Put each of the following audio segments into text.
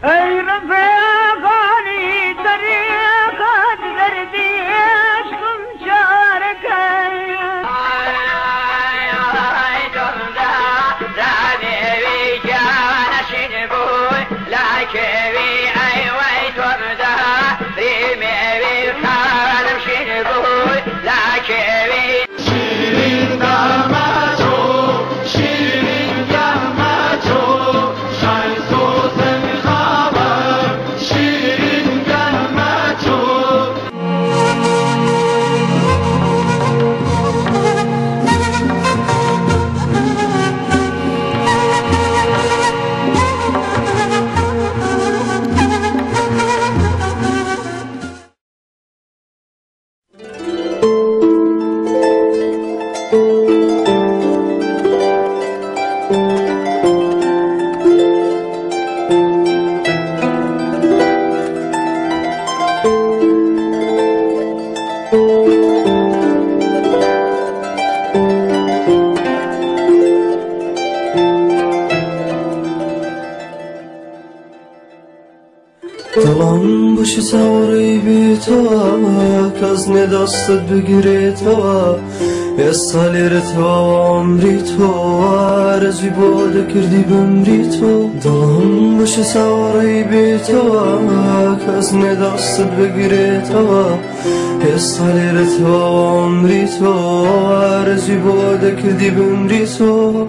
ای رفیقانی طریقت دردی عشقم چارکن دلم باشی سواری بی تو کس ندستت بگیری تو یه سالی رو تو عمری تو آرزوی باده کردی بمری تو دلم باشی سواری بی تو کس ندستت بگیری تو یه سالی رو تو عمری تو آرزوی باده کردی بمری تو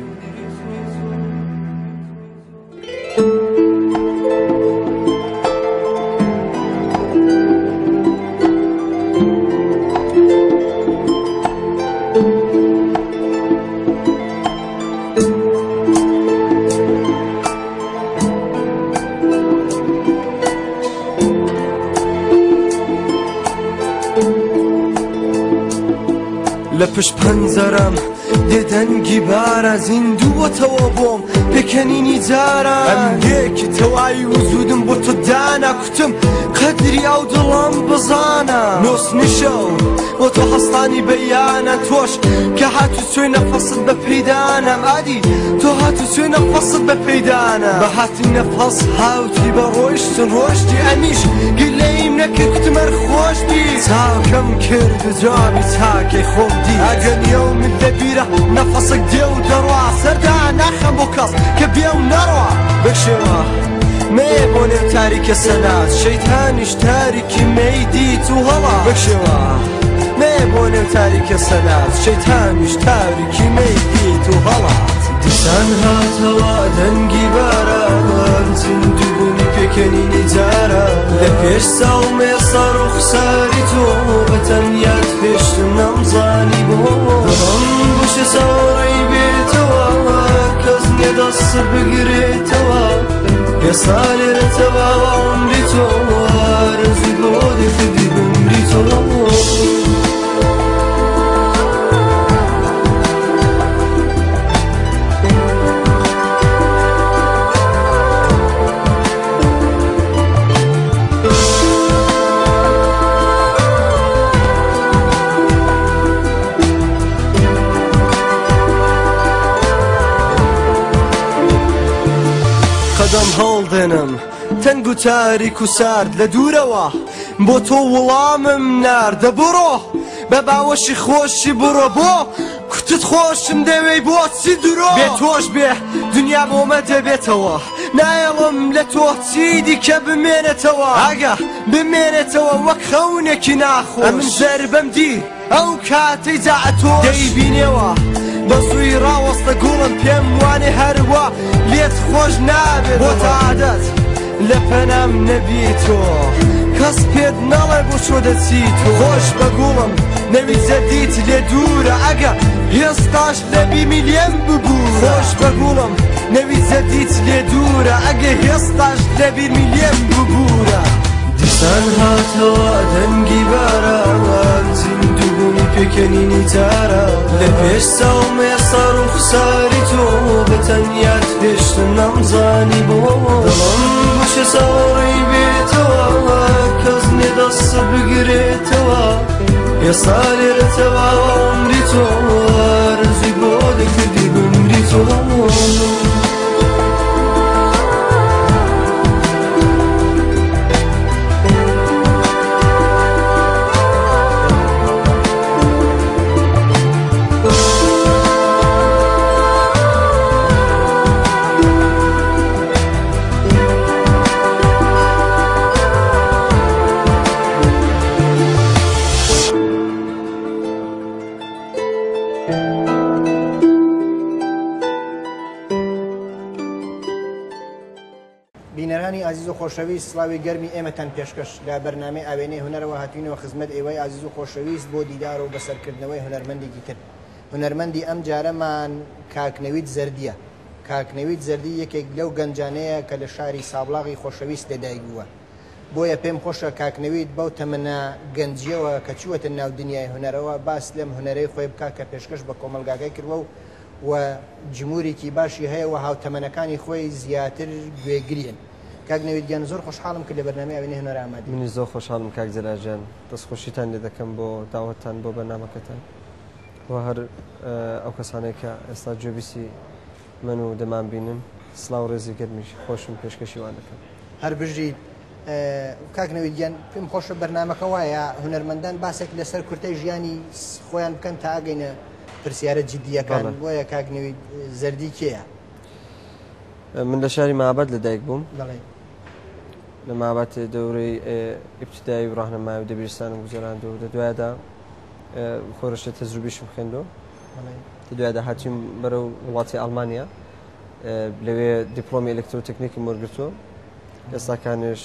لپش پنزرم دیدنگی بار از این دو توابم بکنینی دارم ام یکی توایی وزودم با تو دانا کتم قدری او دلم بزانم نوس نشو با تو حسطانی بیانا توش که هاتو سوی نفست بپیدانم عادی تو هاتو سوی نفست بپیدانم به هاتی نفس هاوتی با روشتن روشتی امیش گلیم نکر کتمر خوش بی تاکم کرد جابی تاکی خوب دی اگن یوم دبیره نفسك ديو دروا سردان نخم بوكاس كبيو نروى بكشوا ميبون تاريك السنات شيطانش تاريك ميدي تو هلا بكشوا ميبون تاريك السنات شيطانش تاريك ميدي تو هلا دسان هاتوا دنگي باران زندوني بكنيني جارا لبيش سومي صاروخ ساري تو بتنيات فيش نمزاني بو بوش سواري بيتوا كز ندست بگیری توا یه سالی رو توا عمری تو آرزوی بودی خودی بمری تو قدم هەڵدێنم تەنگ و تاریک و سارد لە دوورەوە بۆ تۆ وەڵامم ناردە بڕۆ بە باوەشی خۆشی بڕۆ بۆ کوتت خۆشم دەوێی بۆچی درۆ بێ تۆش بێ دنیا بۆمە دەبێتەوە نایەڵم لە تۆ چی دیکە بمێنێتەوە ئاگە بمێنێتەوە وەک خەونێکی ناخۆش ئەمن زەربەم دی ئەو کاتەی جا تۆ دەیبینێوە بەزووی ڕاوەستە گوڵم پێم وانێ هەروە لێت خۆش نابێت بۆ تا عادەت لە پەنام نەبی تۆ کەس پێت نەڵێ بۆ چۆ دەچی تۆ خۆش بە گوڵم نەویزە دیت لێ دوورە ئەگە هێستاش لە بیمی لێم ببوو خۆش بە گوڵم نەویزە دیت لێ دوورە ئەگە هێستاش لە بیمی لێم ببوورە دیسان هاتەوە دەنگی باران زیندوبوونی پێکەنینی جارە لە پێش ساومێ ساڕوخ ساری تۆ بەتەنیات پێشتم نەمزانی بۆ دڵم بۆشە ساوەڕی بێتەوە کەس نێدەست بگرێتەوە ئێستا لێرەتەوە عمری تۆ ئارزوی بۆ دەکردی بمری تۆ عزیز و خۆشەویست سڵاوی گەرمی ئێمەتان پێشکەش لە بەرنامەی ئاوێنەی هونەرەوە هاتوینەوە خزمەت ئێوەی عزیز و خۆشەویست بۆ دیدار و بەسەرکردنەوەی هونەرمەندێکی تر. هونەرمەندی ئەم جارەمان کاکنەوید زەردیە. کاکنەوید زەردی یەکێک لەو گەنجانەیە کە لە شاری سابڵاغی خۆشەویست لەدایک بووە. بۆیە پێم خۆشە کاکنەوید بەو تەمەنە گەنجیەوە کە چووەتە ناو دنیای هونەرەوە باس لەم هونەرەی خۆی بکات کە پێشکەش بە کۆمەلگاکەی کردووە و جمهورێکی باشی هەیە و هاوتەمەنەکانی خۆی زیاتر گوێگرین. کاکنەوید زۆر خۆشحاڵم کرد لە بەرنامەی ئاوێنەی هونەر ئامادە. منی زۆر خۆشحاڵم کاک جەلاجیان، دەستخۆشیتان لێ دەکەم بۆ داوەتتان بۆ بەرنامەکەتان و هەر ئەو کەسانێک کە ئێستا گوێبیستی من و دەمان بینن سڵاو و ڕێزی گەرمیش خۆشم پێشکەشیوان دەکەم. هەر بژیت کاکنەویدیان پێم خۆشە بەرنامەکە وایە هونەرمەندان باسێک لەسەر کورتەی ژیانی خۆیان بکەن تا ئاگەینە پرسیارە جددیەکان. بۆیە کاکنەوید زەردی کێیە؟ من لە شاری مابەت لەدایک بووم، لە مابەت دەورەی ئیبتیدایی و ڕاهنەمایی و دەبیرستانم گوزەراندووە و دوایدا خۆرەشە تەجروبیشم خوێندووە. دوایدا هاتوویم بەرەو وڵاتی ئەڵمانیا، لەوێ دیپلۆمی ئەلکترۆتەکنیکم وەرگرتووە. ئێستاکانش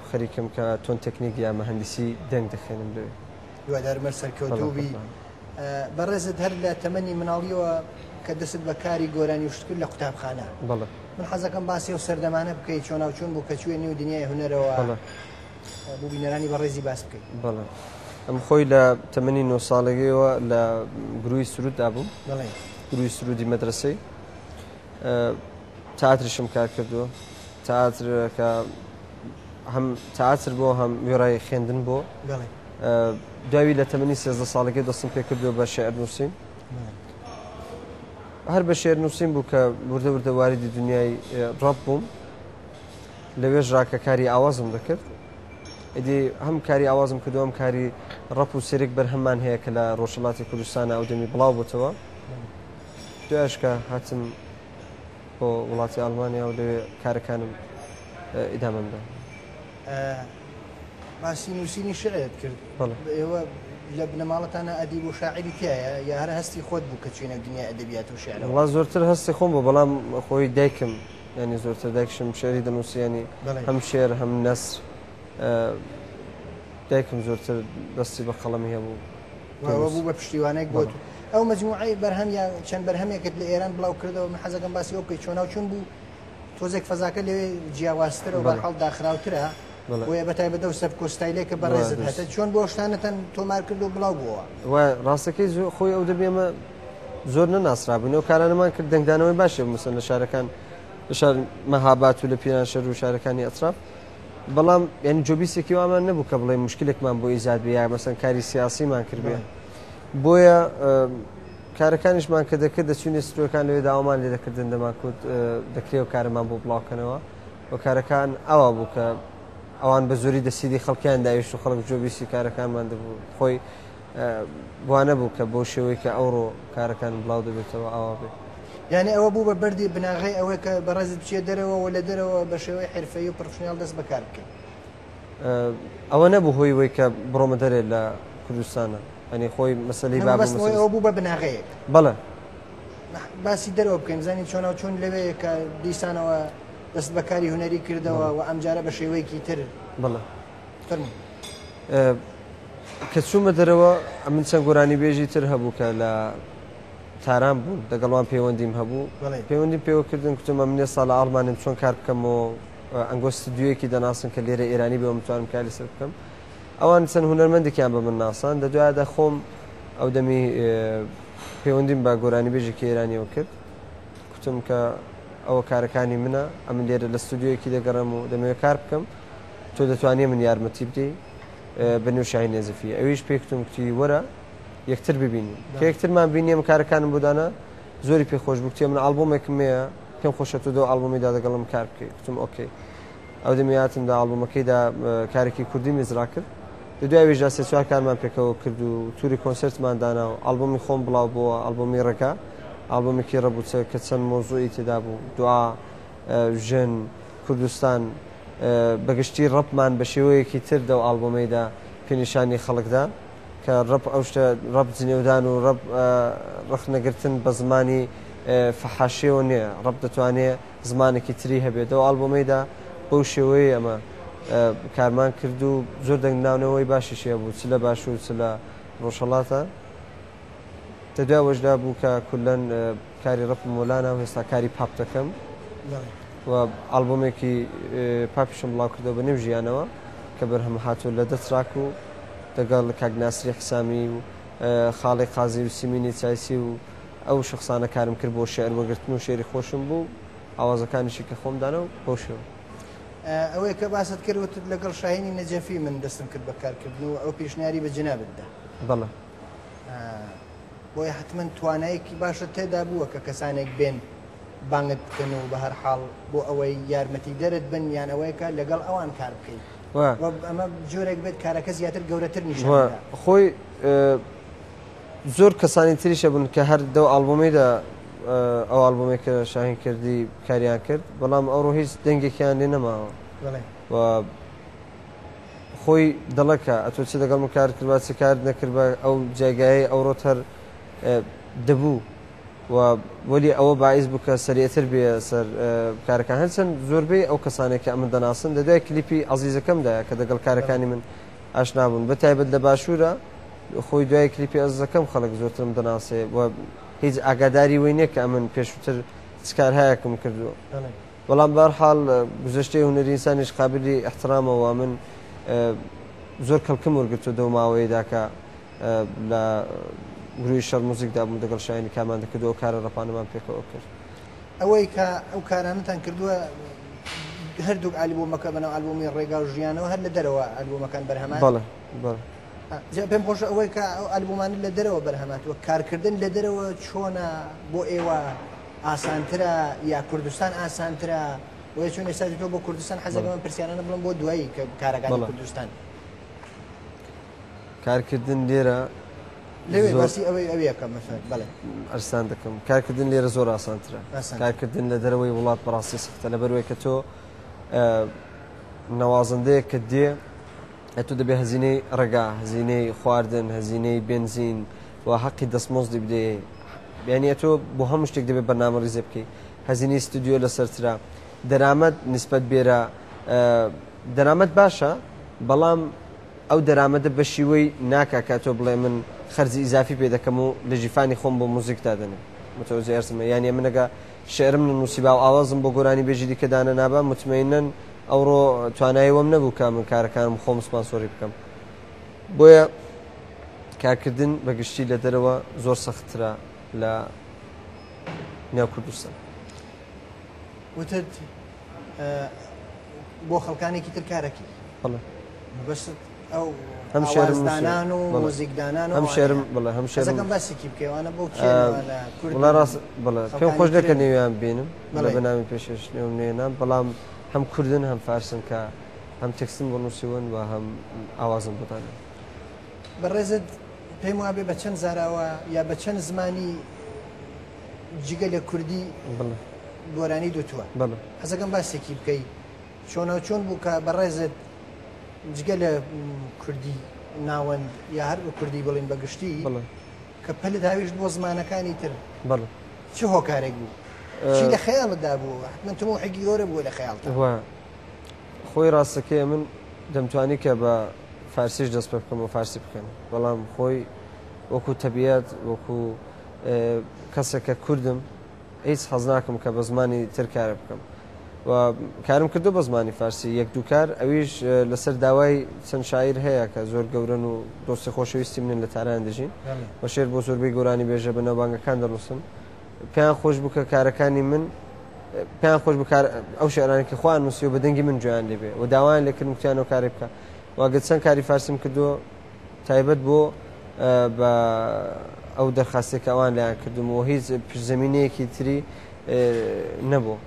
خەریکم کە تۆن تەکنیک یا مەهەندیسی دەنگ دەخێنم لەوێ. دوادارمەر سەرکەوتوبی بەڕێزت هەر لە تەمەنی مناڵیەوە کە دەست بە کاری گۆرانی وشتکرد لە قوتابخانە. من حەزەکەم باسی و سەردەمانە بکەیت چۆناوچۆن بوو کە چوێ نێو دنیای هونەرەوە بۆ بینەرانی بەڕێزی باس بکەیت. بەڵێ ئەم خۆی لە تەمەنی 9 ساڵەگەیەوە لە گروی سروددا بووم، گروی سرودی مەدرسەی تەئاترشم کار کردووە. تەئاترەکە هەم تەئاتر بۆ هەم وێڕای خوێندن بۆ. داوی لە تەمەنی 13 ساڵەکەی دەستم پێ کردووە بە شێعر نووسین. هەر بە شێعر نووسین بوو کە وردە وردە واردی دنیای ڕەپ بووم. لەوێ ژاکە کاری ئاوازم دەکرد. ئیدی هەم کاری ئاوازم کردووە، هەم کاری ڕەپ و سێرێک بەرهەممان هەیە کە لە ڕۆژهەڵاتی کوردستانە ئەو دەمی بڵاو بووتەوە. دوایش کە هاتم بۆ وڵاتی ئەڵمانیا و لەوێ کارەکانم ئیدامەمدا. باسی نووسینی شعرت کرد. ئێوە لە بنەماڵەتانە ئەدیب و شاعری تایە یا هەر هەستی خۆت بوو کە چوێنە دنیای ئەدەبیات و شعر؟ وڵا زۆرتر هەستی خۆم بوو، بەڵام خۆی دایکم ینی زۆرتر دایکشم شێری دەنووسیانی هەم شێر هەم نەسر. دایکم زۆرتر دەستی بە قەڵەمی هەبوو بوو بە پشتیوانێک بۆ. ئەو مەجموعەی بەرهەم یا چەند بەرهەمێکت لە ئێران بڵاو کردەوە، من حەزەکەم باسی ئەو بکەیت چۆناوچۆن بوو تۆزێک فەزاکە لەوێ جیاوازترە و بەرحەڵ داخراوترە بۆیە بەتایبەتە و سەرک و ستایلێکە بەڕێزت هەتە چۆن بۆ شتانەتەن تۆمار کرد و بڵاو بووە. ڕاستەکەی خۆی ئەو دەبێمە زۆر نەناسرابوونەوە کارانەمان کرد دەنگدانەوەی باشێ مەسەن لە شارەکان لە شار مەهابات و لە پیرانشەر و شارەکانی ئەتراف، بەڵام یعنی جۆبیسێکی وامان نەبوو کە بڵێ مشکلێکمان بۆ ئیجاد بێ یا مەسەن کاری سیاسیمان کردبێ. بۆیە کارەکانیشمان کە دەکرد دەچوونێ سترۆکان لەوێ داوامان لێ دەکردن دەماکوت دەکرێت و کارەمان بۆ بڵاوکەنەوە و کارەکان ئەوە بوو کە ئەوان بە زۆری دەسیدی خەڵکیان داویشت و خەڵک جۆبیسی کارەکانمان دەبوو. خۆی وانە بوو کە بۆ شێوەی کە ئەوڕۆ کارەکان بڵاو دەبێتەوە ئەوە بێ. یعنی ئەوە بوو بە بەردی بناغی ئەوەی کە بەڕێزت بچێت دەرەوە و لە دەرەوە بە شێوەی حرفەیی و پرۆفشنال دەست بەکار بکەیت. ئەوە نەبوو هۆی وەی کە بڕۆمە دەرێت لە کوردستانە، ئەنی خۆی مەسەلەی بابەوە ئەوە بوو بە بناغەیەک. بەڵێ باسی دەرەوە بکەین زانین چۆن لەوێ کە دیسانەوە دەست بەکاری هونەری کردەوە و ئەمجارە بە شێوەیەکی تر. بەڵێ کە چوومە دەرەوە من چەند گۆرانی بێژی تر هەبوو کە لە تاران بوون لەگەڵوان پەیوەندیم هەبوو. پەیوەندیم پێوەکردن کوتمە منێ ساڵ لە ئاڵمانیم چۆن کار بکەمەوە ئەنگۆست دوویەکی دەناسن کە لێرە ئێرانی بێەوە متوانم کاری سەر بکەم. ئەوان چەند هونەرمەندێکیان بە من ناسان دەدوایدا خۆم ئەو دەمی پەیوەندیم بە گۆرانی بێژێکی ئێرانیەوە کرد. کوتم کە ئەوە کارەکانی منە، ئەمن لێرە لە ستودیۆیەکی دەگەڕم و دەمەوێت کار بکەم، تۆ دەتوانێت من یارمەتی بدەی بە نێو شاهین نێزەفی. ئەویش پێی کوتم کتی وەرە یەکتر ببینین کە یەکترمان بینیم کارەکانم بودانە زۆری پێخۆش بوو. من ئالبۆمێکم هەیە پێم خۆشە تۆ دۆ ئالبۆمیدا دەگەڵم کار بکەیت. کوتم ئۆکەی. ئەو دەمیاتمدا ئالبۆمەکەیدا کارێکی کوردی میزرا کرد. دوایویشدا سێ چوار کارمان پێکەوە کرد و تووری کۆنسرتمان دانا و ئالبۆمی خۆم بڵاو بووە، ئالبۆمی ڕێکا، ئالبۆمێکی ڕەبووچە کە چەند مۆزوعی تێدا بوو، دوعا، ژن، کوردستان، بەگشتی ڕەپمان بە شێوەیەکی تردا و ئالبۆمەیدا پێنیشانی خەڵکدا کە ڕەپ ئەو شتە ڕەپ جنێودان و ڕەپ ڕخنەگرتن بە زمانی فەحاشیەوە نییە، ڕەپ دەتوانێت زمانێکی تری هەبێت. ئەو ئالبۆمەیدا بەو شێوەیە ئەمە کارمان کرد و زۆر دەنگناونەوەی باشیشە بوو چ لە باشوور چ لە ڕۆژهەڵاتە تا دوای وەشدا بوو کە کولەن کاری ڕەپ مۆلانە و هێستا کاری پاپ دەکەم و ئالبۆمێکی پاپیشم بڵاو کردەوە بە نێو ژیانەوە کە بەرهەمە هاتووە لە 10 تراک و لەگەڵ کاک ناسری حسامی و خاڵی قازی و سیمینی چایسی و ئەو شخصانە کارم کرد بۆ شێعر وەگرتن و شێری خۆشم بوو ئاوازەکانیشی کە خۆمدانە و بەو شێوە ئەوەیە کە باست کردوتت لەگەڵ شاهینی نەجەفی من دەستم کرد بە کارکردن و ئەو پێشنیاری بە جنابتدا بەڵێ بۆی حتمما توانایەکی باشە تێدا بووە کە کەسانێک بێن بانگت بکەن و بە هەر حاڵ بۆ ئەوەی یارمەتی دەرت بن یان ئەوەیەکە لەگەڵ ئەوان کار بکەیت ئەمە جۆرێک بێت کارەکە زیاتر گەورەتر نیشان خۆی زۆر کەسانی تریشە بوون کە هەر دەو ئالبۆمەیدا ئەو ئالبۆمێک کە شاهین کردی کاریان کرد بەڵام ئەوڕۆ هیچ دەنگێکیان لێ نەماوە خۆی دەڵەکە ئەتۆ چ دەگەڵ من کار کرد چ کار نەکرد بە ئەو جێگایە ئەوڕۆت هەر دەبوو و وەلی ئەوە باعیس بوو کە سەریعتر بێ سەر کارەکان هەرچەند زۆربەی ئەو کەسانێک کە ئەمن دەناسن لە دوای کلیپی عەزیزەکەمدایە کە دەگەڵ کارەکانی من ئاشنا بوون بە تایبەت لە باشوورە خۆی دوای کلیپی عەزیزەکەم خەڵک زۆرترم دەناسێ و هیچ ئاگاداری وی نییە کە ئەمن پێشووتر چ کار هەیەکم کردووە بەڵام بەرحاڵ گزەشتەی هونەری ئینسانیش قابلی احترامەوە من زۆر کەڵکم وەرگرتو دەو ماوەیەدا کە لە گروی شەڕ موزیکدا بووم دەگەڵ شاهینی کارمان دەکردەوە کارە ڕەپانەمان پێکەوە کرد ئەوەی کە ئەو کارانتان کردووە هەردوو ئالبۆمەکە بەناو ئالبۆمی ڕێگا و ژیانەوە هەر لە دەرەوە ئالبۆمەکان بەرهەمان بەڵێ پێم خۆشە ئەوەی کە ئەو ئالبومان لە دەرەوە بەرهەماتوە کارکردن لە دەرەوە چۆنە بۆ ئێوە ئاسانترە یا کوردستان ئاسانترە وە چۆن ئێستا تۆ بۆ کوردستان حەزەکە من پرسیارانە بڵم بۆ دوایی کە کارەکانی کوردستان کارکردن لێرە لەوێ باسی ئەوەی یەکەم مەسەڵەن بەڵێ ئەرسان دەکەم کارکردن لێرە زۆر ئاسانترە کارکردن لە دەرەوەی وڵات بەڕاستی سختە لەبەرەوەی کە تۆ نەوازەندەیە کە دێ ئەتو دەبێ هەزینەی ڕێگا هەزینەی خواردن هەزینەی بنزین و حەقی دەستمۆزدی بدێ یعنی تۆ بۆ هەموو شتێک دەبێت بەرنامە ڕیزە بکەیت هەزینەی ستودیۆ لەسەرترا دەرامەت نسبەت بێرە دەرامەت باشە بەڵام ئەو دەرامەدە بە شیوەی ناکا کە تۆ بڵێ من خەرجی ئیزافی پێ دەکەم و لە ژیفانی خۆم بۆ موزیکتا دەنێ متوەجه ئەرسمە یعنی منەگە شعرم نووسی با و ئاوازم بۆ گۆرانی بێژی دیکەدانە نابا مطمئنن ئەوڕۆ تواناییوەم نەبوو کە من کارەکانم خۆم سپانسۆری بکەم بۆیە کارکردن بەگشتی لە دەرەوە زۆر سەختترە لە نێو کوردستان وتت بۆ خەڵکانێکی تر کارەکی بەست ئەو هەم شێرمدانان و مۆزیکدانان هەم شێرم بڵێ هەم شێرم باسێکی بکەوانە بۆ وڵا ڕاست بڵێ پێم خۆش دەکە نێویان بینم لە بەنامی پێشێش نێو نوێنان بەڵام هەم کوردن هەم فارسن کە هەم تێکستم بۆ نووسیون و هەم ئاوازم بۆتانە بەڕێزت پێم وابێ بە چەند زاراوە یا بە چەند زمانی جگە لە کوردی گۆرانی دوتووە حەزەکەم باسێکی بکەی چۆنەوە چۆن بوو کە بەڕێزت جگە لە کوردی ناوەند یا هەر بە کوردی بڵین بەگشتی کە پەلت هاویشت بۆ زمانەکانی تر چه هۆکارێک بوو چی لە خەیاڵتدا بوو من تموحێکی گەورە بووە لە خەیاڵتە خۆی ڕاستەکەی من دەمتوانی کە بە فارسیش دەست پێ بکەم و فارسی بکەن بەڵام خۆی وەکو تەبیەت وەکو کەسێکە کوردم هیچ حەز ناکەم کە بە زمانی تر کارە بکەم و کارم کردو بە زمانی فارسی یەک دوو کار ئەویش لەسەر داوای چەند شاعیر هەیە کە زۆر گەورن و دۆستی خۆشەویستی منن لە تاران دەژین بە شێر بۆ زۆربەی گۆرانی بێژە بە نێوبانگەکان دەنووسن پێیان خۆش بوو کە کارەکانی من پێیان خۆش ئەو شێعرانێکی خوان نووسی و بە دەنگی من جویان لێبێ و داوایان لێکردن کوتیانەوە کاری بکە واگە چەند کاری فارسیم کردووە تایبەت بۆ بە ئەو دەرخاستێک ئەوان لایان کردومەوە هیچ پشتزەمینەیەکی تری نەبوو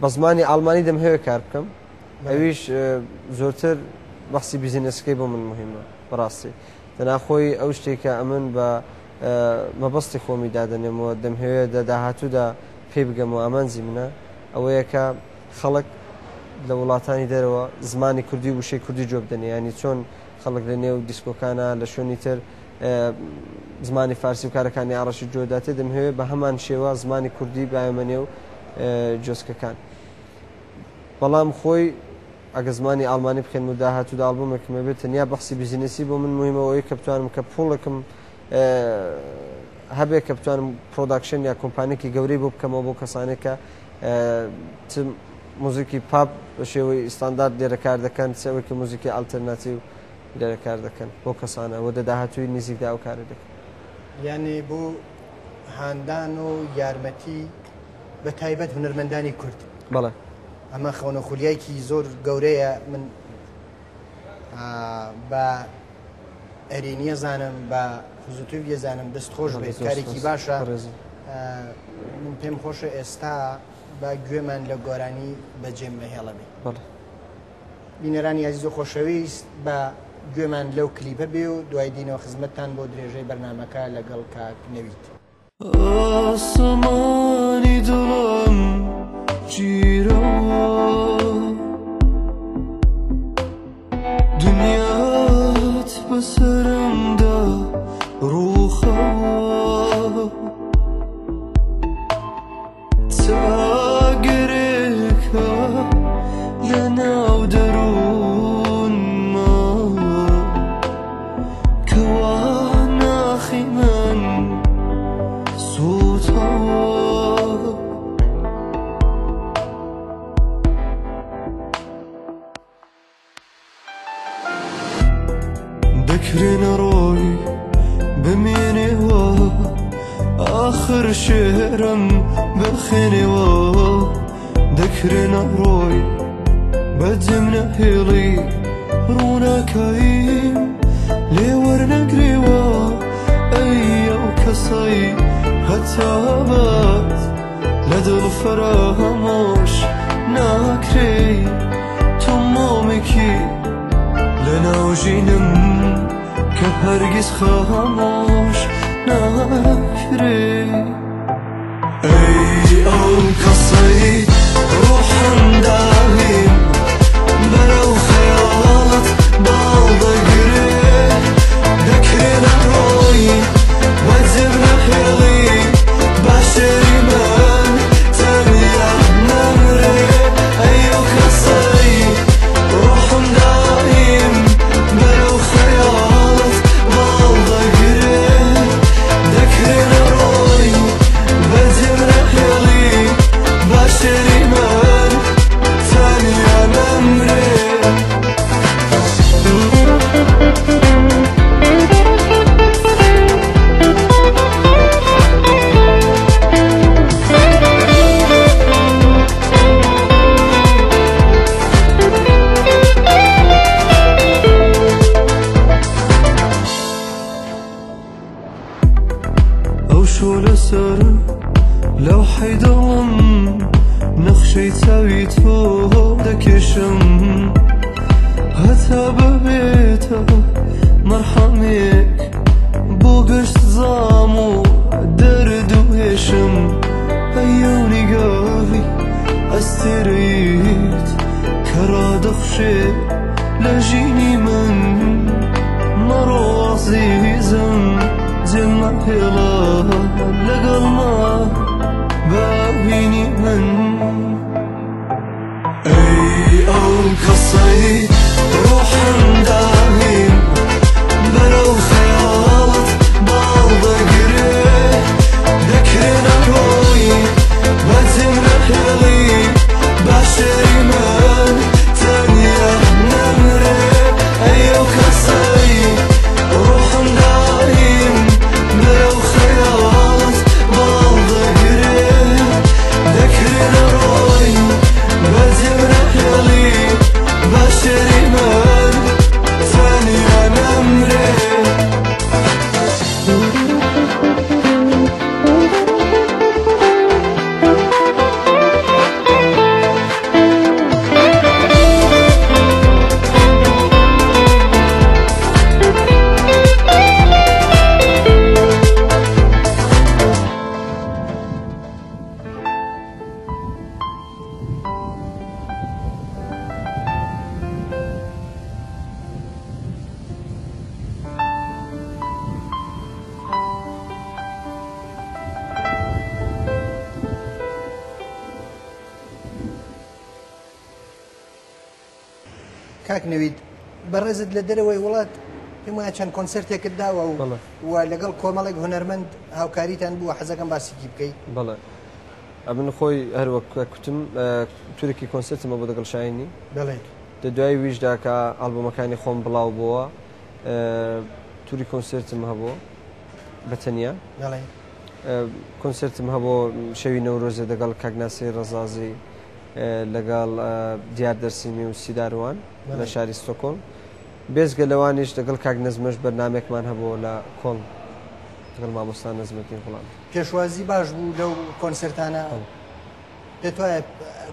بە زمانی ئاڵمانی دەمهەوێت کار بکەم ئەویش زۆرتر بەخسی بیزینەسەکەی بۆ من مهمە بەڕاستی دەناخۆی ئەو شتێکە ئەمن بە مەبەستی خۆمی دادەنێمەوە دەمهەوێت داهاتوودا پێ بگەمەوە ئامانزی منە ئەوەیە کە خەڵک لە وڵاتانی دەرەوە زمانی کوردی و وشەی کوردی جۆ بدەنێ ینی چۆن خەڵک لە نێو دیسکۆکانە لە شوێنی تر زمانی فارسی و کارەکانی ئاڕەشی جۆداتێ دەمهەوێت بە هەمان شێوە زمانی کوردی بایەمەنێ و جۆسکەکان بەڵام خۆی ئەگە زمانی ئالمانی بخێن و داهاتوودا ئالبومێکمە بێت تەنیا بەخسی بیزینەسی بۆ من مهمەوەی کە بتوانم کە پوڵێکم هەبێت کە بتوانم پرۆداکشن یا کۆمپانیێکی گەورەی بۆ بکەمەوە بۆ کەسانێک کە موزیکی پاپ بە شێوەی ئستاندارد لێرە کار دەکەن سەوەیکە موزیکی ئالتەرناتیو لێرە کار دەکەن بۆ کەسانە وە داهاتووی نزیکدا ئەو کارە دەکەن یعنی بۆ هاندان و یارمەتی بە تایبەت هونەرمەندانی کورد بەڵێ ئەمە خەونە خولیایکی زۆر گەورەیە من بە ئەرێنیە زانم بە زووتوی زانم دەستخۆش بێت کارێکی باشە من پێم خۆشە ئێستا بە گوێمان لە گۆرانی بەجێم بەهێڵە بێ بینەرانی عزیز و خۆشەویست بە گوێمان لەو کلیپە بێ و دوای دینەوە خزمەتتان بۆ درێژەی بەرنامەکە لەگەڵ کاک نەوید ئاسمانی دڵم گیرەوە دنیات بەسەرمدا ڕووخەوە تاگرێکە لەناو دەروونما کەوا ناخی من سوتەوە دەکرێنە ڕۆی بمێنێەوە آخر شێرم بخێنێەوە دەکرێنە ڕۆی بەجێم نەهێڵی ڕووناکەیم لێ وەرنەگرێوە ئەی ئەو کەسەی هەتابەت لە دڵ فەرامۆش ناکرێ تۆ مۆمێکی لە ناوژینم کە هەرگیز خامۆش ناکرێ ئەی ئەو کەسەی ڕۆحم داهیم بەرەو خەیاڵت باڵ دەگرێ دەکرێنە ڕۆی بەجێم نەهێڵی باشێری من تەنیا نەمرێ ئەی ئەو کەسەی ڕۆحم داهیم بەرەو خەیاڵت باڵ دەگرێ دەکرێنە ڕۆی بەجێم نەهێڵی باشێری من تەنیا نەمرێ ئەو شۆلە سەر لەو حەیدەڵم نەخشەی چاوی تۆ دەکێشم هەتا ببێتە مەرحەمێک بۆ گەشت زام و دەرد و هێشم ئەیەو نیگەی ئەستێرەیت کە ڕادەخشێ لە ژینی من مەڕۆ عەزیزم جێم نەهێڵە لەگەڵما باوینی من ئەی ئەو کەسەی ڕۆحم داهیم بەرەو خەیاڵت باڵ دەگرێ دەکرێنە ڕۆی بەجێم نەهێڵی باشێری من تەنیا نەمرێ ئەی ئەو کەسەی ڕۆحم داهیم بەرەو خەیاڵت باڵ دەگرێ دەکرێنە کاک نەوید بەڕێزت لە دەرەوەی وڵات پێم وایە چەند کۆنسەرتێکت داوە و لەگەڵ کۆمەڵێک هونەرمەند هاوکاریتان بووە حەزەکەم باسیکی بکەیت. بەڵێ ئەمن خۆی هەروەک کوتم تورکی کۆنسرتمە بۆ دەگەڵ شاینی دە دوای ویشدا کە ئالبۆمەکانی خۆم بڵاو بووە توری کۆنسرتم هەبوو بەتەنیا کۆنسرتم هەبوو شەوی نەورۆزە دەگەڵ کاگناسی ڕەزازی لەگەڵ دیار دەرسیمی و سیداروان لە شاری ستۆکۆڵم بێزگە لەوانیش دەگەڵ کاک نەزمەش بەرنامێکمان هەبوو لە کۆڵ دەگەڵ مامۆستا نەزمەتی وڵام پێشوازی باش بوو لەو کۆنسرتانە پێت وایە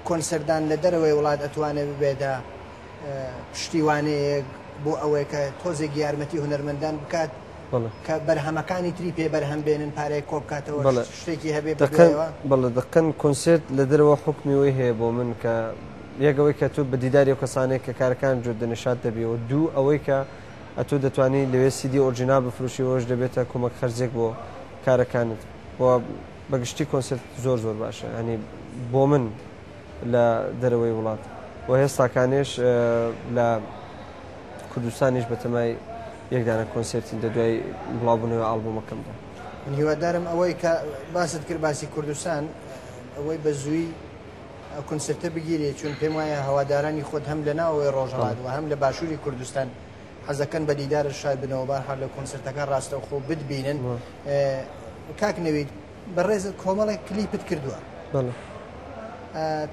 کۆنسەردان لە دەرەوەی وڵات ئەتوانێت ببێتە پشتیوانەیەک بۆ ئەوەی کە تۆزێک یارمەتی هونەرمەندان بکات کە بەرهەمەکانی تری پێ بەرهەم بێنن پارەی کۆ بکاتەوە شتێکی هەبێ بەڵێ دەکەن کۆنسرت لە دەرەوە حکمیەوەی هەیە بۆ من کە یەکەوەی کە تۆ بە دیداری و کەسانێک کە کارەکان جۆ دەنیشات دەبێەوە دوو ئەوەی کە ئەتۆ دەتوانانی لەوێ سیدی ئۆرجینال بفرۆشیەوەش دەبێتە کۆمەک خەرجێک بۆ کارەکانت بۆ بەگشتی کۆنسرت زۆر باشە ینی بۆ من لە دەرەوەی وڵات و هێستاکانێش لە کوردستانیش بەتەمای یەکدانە کۆنسرتی دوای بڵاوبوونەوە ئالبۆمەکەمدا هیوادارم ئەوەی کە باست کرد باسی کوردستان ئەوەی بە زووی کۆنسرتە بگیرێت چون پێم وایە هەوادارانی خۆت هەم لە ناوەوەی ڕۆژهڵات و هەم لە باشووری کوردستان حەزەکەن بە دیدارە شاد بنەوە بارحال لە کۆنسرتەکە ڕاستەوخۆ بتبینن کاک نەوید بەڕێزت کۆمەڵێک کلیپت کردووە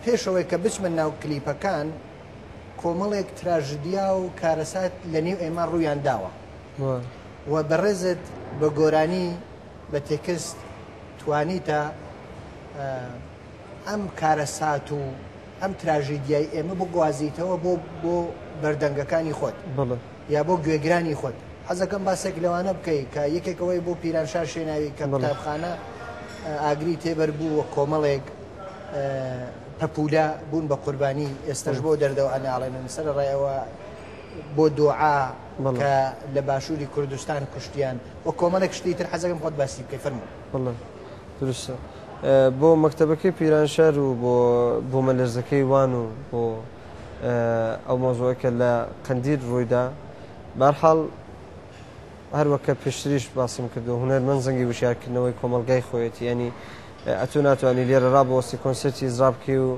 پێشەوەی کە بچمە ناو کلیپەکان کۆمەڵێک تراژدیا و کارەسات لە نێو ئێمە ڕوویان داوە و بەڕێزت بە گۆرانی بە تێکست توانیتە ئەم کارەسات و ئەم تراژیدیای ئێمە بۆ گوازیتەوە بۆ بەردەنگەکانی خۆت یا بۆ گوێگرانی خۆت حەزەکەم باسێک لەوانە بکەیت کە یەکێکەوەی بۆ پیرانشار شوێناوی کە قوتابخانە ئاگری تێبەر بوو و کۆمەڵێک پەپولا بوون بە قوربانی ئێستش بۆ دەردەوە ئەناڵێنن سەر ڕێەوە بۆ دوعا کە لە باشووری کوردستان کوشتیان و کۆمەڵێک شتی تر حەزەکەم خۆت باسی بکەی فەرموو درستە بۆ مەکتەبەکەی پیرانشار و بۆ مەلەرزەکەی وان و بۆ ئەو مۆزۆیکە لە قەندیل ڕوویدا بەرحاڵ هەروەکە پێشتریش باسم کردو هونەرمەند زەنگی وشارکردنەوەی کۆمەلگای خۆیەتی ینی ئەتو ناتوانانی لێرە ڕابەوەستی کۆنسرتی زرابکەی و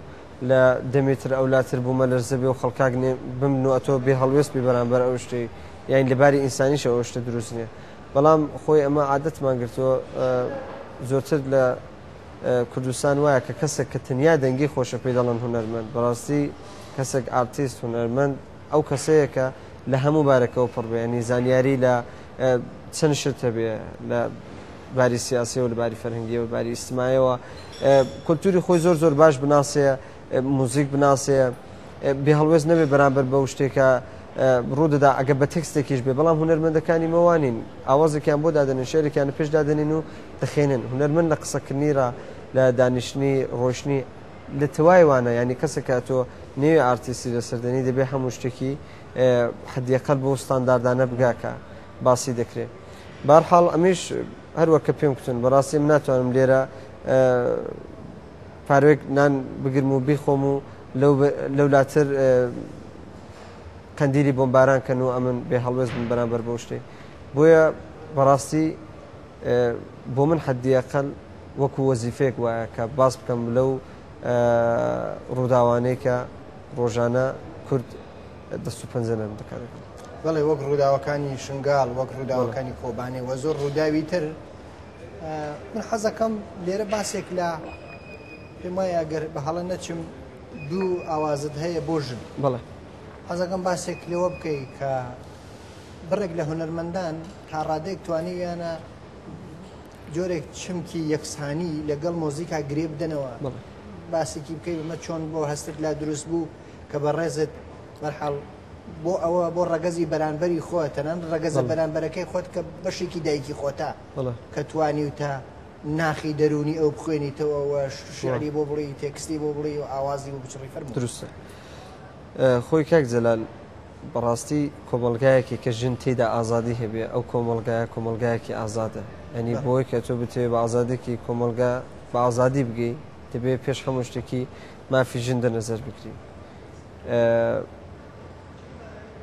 لە دەمێتر ئەولاتر بوومە لەرزە بێ و خەڵکاک بمن و ئەتۆ بێ هەڵوێستی بەرامبەر ئەو شتەی یان لەباری ئینسانیش ئەوە شتە دروست نییە بەڵام خۆی ئەمە عادەتمان گرتووە زۆرتر لە کوردستان وایە کە کەسێک کە تەنیا دەنگی خۆشە پێی دەڵێن هونەرمەند بەڕاستی کەسێک ئارتیست هونەرمەند ئەو کەسەیە کە لە هەموو بارەکەەوە پڕ بێ ینی زانیاری لە چەند شتە بێ لە باری سیاسی و لە باری فەرهەنگی و باری ئیجتیماعیەوە کولتوری خۆی زۆر باش بناسێ موزیک بناسێ بێ هەڵوێز نەبێ بەرامبەر بەو شتێکە ڕوودەدا ئەگە بە تێکستێکیش بێ بەڵام هونەرمەندەکانی مەوانین ئاوازێکیان بۆ دادەنێن شێرێکیان پێش دادەنین و دەخێنن هونەرمەند لە قسەکردنیرا لە دانیشتنی ڕۆشنی لە تەوای وانە ینی کەسێکە تۆ نێوی ئارتیستی لەسەردەنی دەبێ هەموو شتێکی حەدیەقەل بۆ ستانداردانە بگاکە باسی دەکرێت بەرحاڵ ئەمیش هەروەکە پێم کوتن بەڕاستی من ناتوانم لێرە پارێک نان بگرم و بیخۆم و لەولاتر قەندیلی بۆمباران کەن و ئەمن بێ هەڵوێز بن بەرامبەر بەو شتێ بۆیە بەڕاستی بۆ من حەدیەقەل وەکو وەزیفەیەک وایە کە باس بکەم لەو ڕووداوانەی کە ڕۆژانە کورد دەست و پەنجەرم دەکات بەڵێ وەک ڕووداوەکانی شنگال وەک ڕووداوەکانی کۆبانێ وە زۆر ڕووداوی تر من حەزەکەم لێرە باسێک لە پێم وایە ئەگەر بە هەڵە نەچم دوو ئاوازت هەیە بۆ ژن بەڵێ حەزەکەم باسێک لێوە بکەی کە بڕێک لە هونەرمەندان تا ڕادێک توانیویانە جۆرێک چمکی یەکسانی لەگەڵ مۆزیکا گرێ بدەنەوە باسێکی بکەی بمە چۆن بۆ هەستت لا دروست بوو کە بە ڕێزت بەرحاڵ بۆ ئەوە بۆ ڕەگەزی بەرانبەری خۆت تەنان ڕەگەزە بەرانبەرەکەی خۆت کە بەشێکی دایکی خۆتا کە توانی و تا ناخی دەرونی ئەو بخوێنیتەوە شعری بۆ بڵی تێکستی بۆ بڵی و ئاوازی بۆ بچڕی فەرموو دروستە خۆی کاک جەلال بەڕاستی کۆمەلگایەکی کە ژن تێدا ئازادی هەبێ ئەو کۆمەلگایەکی ئازادە ئەنی بۆی کە تۆ بتێ بە ئازادێکی کۆمەلگا بە ئازادی بگەی دەبێ پێش هەموو شتێکی مافی ژن دەنەزەر بکری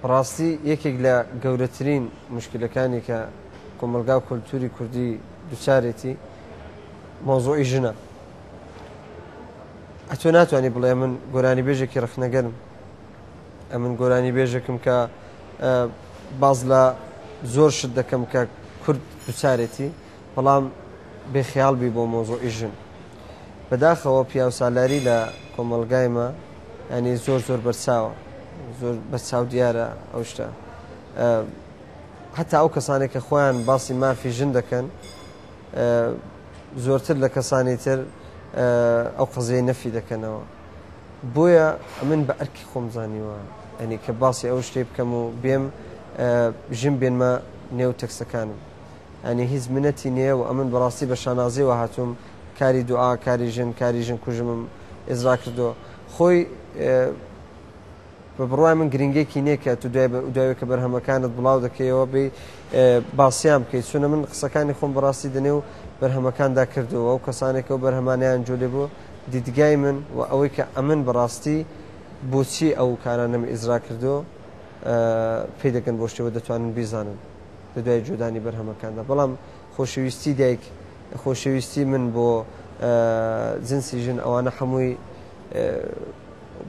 بەڕاستی یەکێک لە گەورەترین مشکلەکانی کە کۆمەلگا و کۆلتوری کوردی دووچارێتی مۆزۆی ژنە. ئەتۆ ناتوانانی بڵێ من گۆرانی بێژێکی ڕخنەگەرم، ئەمن گۆرانی بێژێکم کە باز لە زۆر شت دەکەم کە کورد دووچارێتی، بەڵام بێخیاڵبی بۆ مۆزۆی ژن. بەداخەوە پیا و سالاری لە کۆمەلگایمە ینی زۆر زۆر بەرچاوە، زۆر بەرچاو دیارە ئەو شتە. هەتا ئەو کەسانێک کە خۆیان باسی مافی ژن دەکەن زۆرتر لە کەسانی تر ئەو قەزەی نەفی دەکەنەوە. بۆیە من بە ئەرکی خۆم زانیوە ئەنی کە باسی ئەو شتێ بکەم و بێم ژن بێنمە نێو تەکسەکانم. ئەنی هیچ منەتی نییە و ئەمن بەڕاستی بە شانازیەوە هاتووم کاری دوعا، کاری ژن کوژمم ئێزرا کردو. خۆی بە بڕوای من گرنگێکی نییە کە تو دوای کە بەرهەمەکانت بڵاو دەکەیەوە بێ باسییان بکەیت، چونە من قسەکانی خۆم بەڕاستی دەنێ و بەرهەمەکاندا کردووە و کەسانێکە و بەرهەمانیان جۆلێ بوو دیدگای من و ئەوەی کە ئەمن بەڕاستی بۆچی ئەو کارانەمە ئیزرا کردو پێی دەکەن بۆ شتەوە دەتوانن بیزانن لە دوای جۆدانی بەرهەمەکاندا. بەڵام خۆشەویستی دایک، خۆشەویستی من بۆ جنسی ژن ئەوانە هەمووی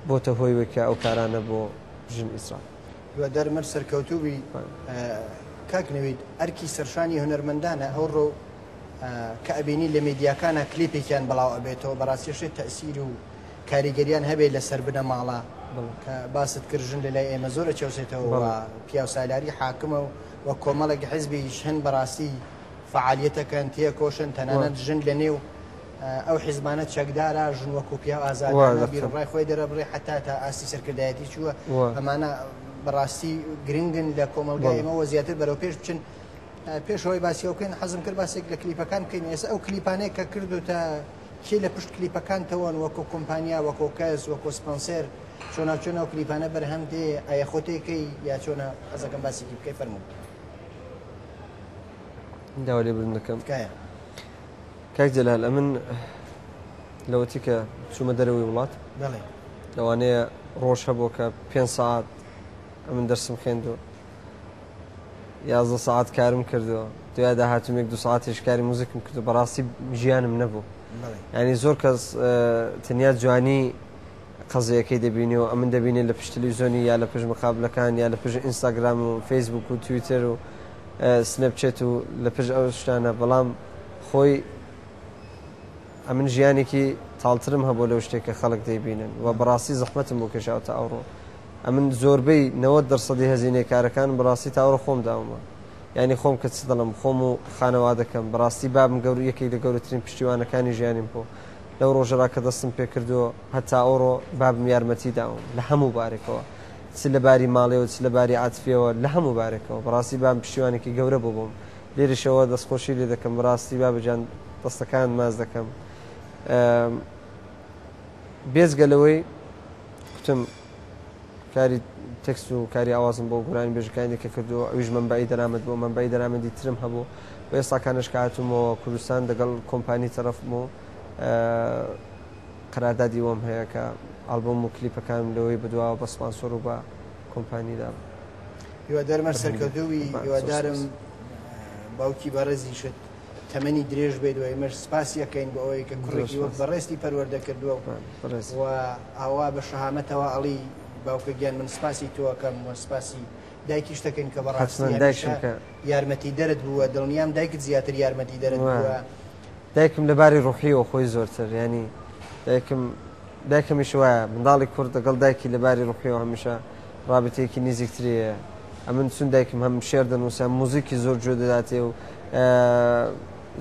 بۆتە هۆی وەکە ئەو کارانە بۆ ژن ئیسرا. دووادار مەر سەرکەوتوبی کاک نەوید ئەرکی سەرشانی هونەرمەندانە ئەوڕۆ کە ئەبینی لە میدیاکانە کلیپێکیان بەڵاو ئەبێتەوە بەڕاستیشێت تەسیر و کاریگەریان هەبێت لەسەر بنە ماڵە کە باست کردژن لە لای ئێمە زۆرە چەوسێتەوە پیا و سالاری حاکمە و کۆمەڵێک حیزبی هەن بەڕاستی فعالیەتەکەن تێ کۆشن تەنانەت ژن لە نێو ئەو حیزبانە چەکدارە ژن وەکو پیا ئازادانە بیرڕای خۆی دەرەبڕێ حتا تا ئاستی سەرکردایەتی چووە. ئەمانە بەڕاستی گرنگن لە کۆمەلگای ئێمەوە زیاتر بەرەو پێش بچن. پێشەوەی باسیەوە بکەین حەزم کرد باسێک لە کلیپەکان بکەین. ئێستا ئەو کلیپانەیە کە کردو تا کێ لە پشت کلیپەکانتەوەن وەکو کۆمپانیا وەکو کەس وەکو سپۆنسەر چۆنا ئەو کلیپانە بەرهەم دێ ئایا خۆتێکەکەی یا چۆنە حەزەکەم باسێکی بکەی فەرموو. داوا لێ بردن دەکەم کاک جەلال ئەمن لەوەتی کە چوومە دەرەوەی وڵات لەوانەیە ڕۆژ هەبوو کە 5 ساعت ئەمن دەرسم خوێندووە 11 ساعت کارم کردووە دوای داهاتوم 1-2 ساعتیش کاری موزیکم کردو بەڕاستی ژیانم نەبوو. ینی زۆر کەس تەنیا جوانی قەزەیەکەی دەبینی و ئەمن دەبینێت لە پشت تەلەڤیزیۆنی یا لە پشت مقابلەکان یا لە پشت ئینستاگرام و فەیسبوک و تویتر و سنەپچێت و لە پشت ئەو شتانە. بەڵام خۆی ئەمن ژیانێکی تاڵترم هەبوو لەو شتێک کە خەڵک دەیبینن و بەڕاستی زەحمەتم بۆ کێشاوتە ئەوڕۆ. ئەمن زۆربەی 90% هەزینەی کارەکان بەڕاستی تاوەڕە خۆم داومە. یعنی خۆم کە چ دەڵم خۆم و خانەوادەکەم بەڕاستی بابم یەکێک لە گەورەترین پشتیوانەکانی ژیانیم بۆ لەو ڕۆژەرا کە دەستم پێ کردووە هەتا ئەوڕۆ بابم یارمەتی داوم لە هەموو بارێکەوە چ لە باری ماڵێەوە چ لە باری عاتفیەوە لە هەموو بارێکەوە بەڕاستی بام پشتیوانێکی گەورە بۆ بووم. لێرەشەوە دەستخۆشی لێ دەکەم بەڕاستی بابەجان دەستەکان ماز دەکەم. بێزگەلەوەی کوتم کاری تەکست و کاری ئاوازم بۆ گۆرانی بێژەکانێکە کردووە ئەویش منبعی دەرامەت بۆ منبعی دەرامەندی ترم هەبوو بۆ ئێستاکانش کە هاتوومەوە کوردستان دەگەڵ کۆمپانی تەرەفم و قەراردادی وەم هەیە کە ئەڵبۆم و کلیپەکانم لەوەی بەدواوە بە سپانسۆر و بە کۆمپانیدا. هیوادارمە سەرکەوتووی هیوادارم باوکی بەڕێزیشت تەمەنی درێژ بێت و ئێمەش سپاسی ئەەکەین بۆ ئەوەی کە کوڕێکی وەک بەڕێستی پەروەردە کردووە و ئاوا بە شەهامەتەوە ئەڵی باوکە گیان من سپاسی تۆەکەم و سپاسی دایکیش دەکەین کە بەڕاستی یارمەتی دەرت بووە دڵنیام دایکت زیاتر یارمەتی دەرت بووە. دایکم لەباری ڕوحیەوە خۆی زۆرتر ینی دایکەمیش وایە منداڵی کورد دەگەڵ دایکی لەباری ڕوحیەوە هەمیشە ڕابطەیەکی نزیکترەیە. ئەمن چون دایکم هەم شێر دەنووسە موزیکی زۆر جۆ دەداتێ و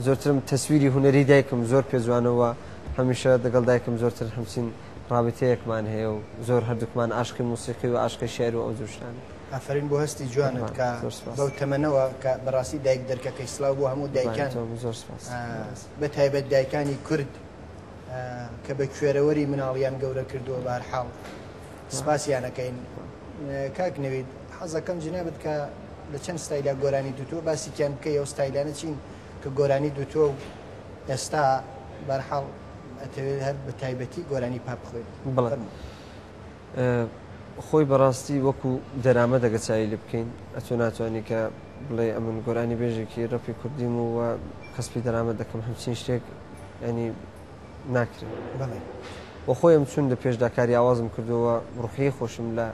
زۆرترم تەسویری هونەری دایکم زۆر پێجوانەوە هەمیشە دەگەڵ دایکم زۆرتر هەمچین ڕابطەیەکمان هەیە و زۆر هەردووکمان عاشقی موسیقی و عاشقی شێر و ئەو جوشتان. ئافرین بۆ هەستی جوانت کە بەو تەمەنەوە کە بەڕاستی دایک دەرکەکەی سلااو بۆ هەموو دایکان بە تایبەت دایکانی کورد کە بە کوێرەوەری مناڵیان گەورە کردووە بەهەرحاڵ سپاسیانەکەین. کاک نەوید حەزەکەم جنابەت کە لە چەند ستایلا گۆرانی دوتۆ باسییان بکەی ئەو ستایلانە چین کە گۆرانی دوتۆ و ئێستا بەرحاڵ ئەتەوێت هەر بە تایبەتی گۆرانی پاپ بخۆیت. خۆی بەڕاستی وەکو دەرامە دەگەچایی لێ بکەین ئەتۆ ناتوانانی کە بڵێ ئەمن گۆرانی بێژێکی ڕەپی کوردیم و کەسبی دەرامە دەکەم هەمچین شتێک ینی ناکرێت بۆ خۆیم چون لە پێشداکاری ئاوازم کردەوە ڕوحی خۆشم لە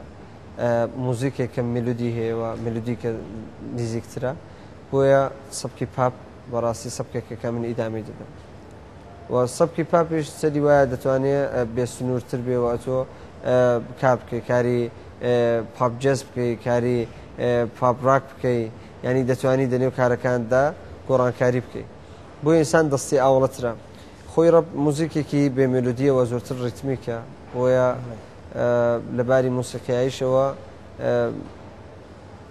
موزیکێک کە ملودی هەیەوە ملودی کە نزیکترە بۆیە سەبکی پاپ بەڕاستی سەبکێکەکە من ئیدامی دەدەم و سەبکی پاپیش سەری وایە دەتوانێت بێسنوورتر بێەوە تۆ کار بکەی کاری پاپ جەز بکەی کاری پاپڕاک بکەی ینی دەتوانی دەنێو کارەکاندا گۆڕانکاری بکەی بۆ ئینسان دەستی ئاوڵەترە خۆی ڕەب موزیکێکی بێ مێلودیەوە زۆرتر ڕیتمیکە بۆیە لەباری موسیقیاییشەوە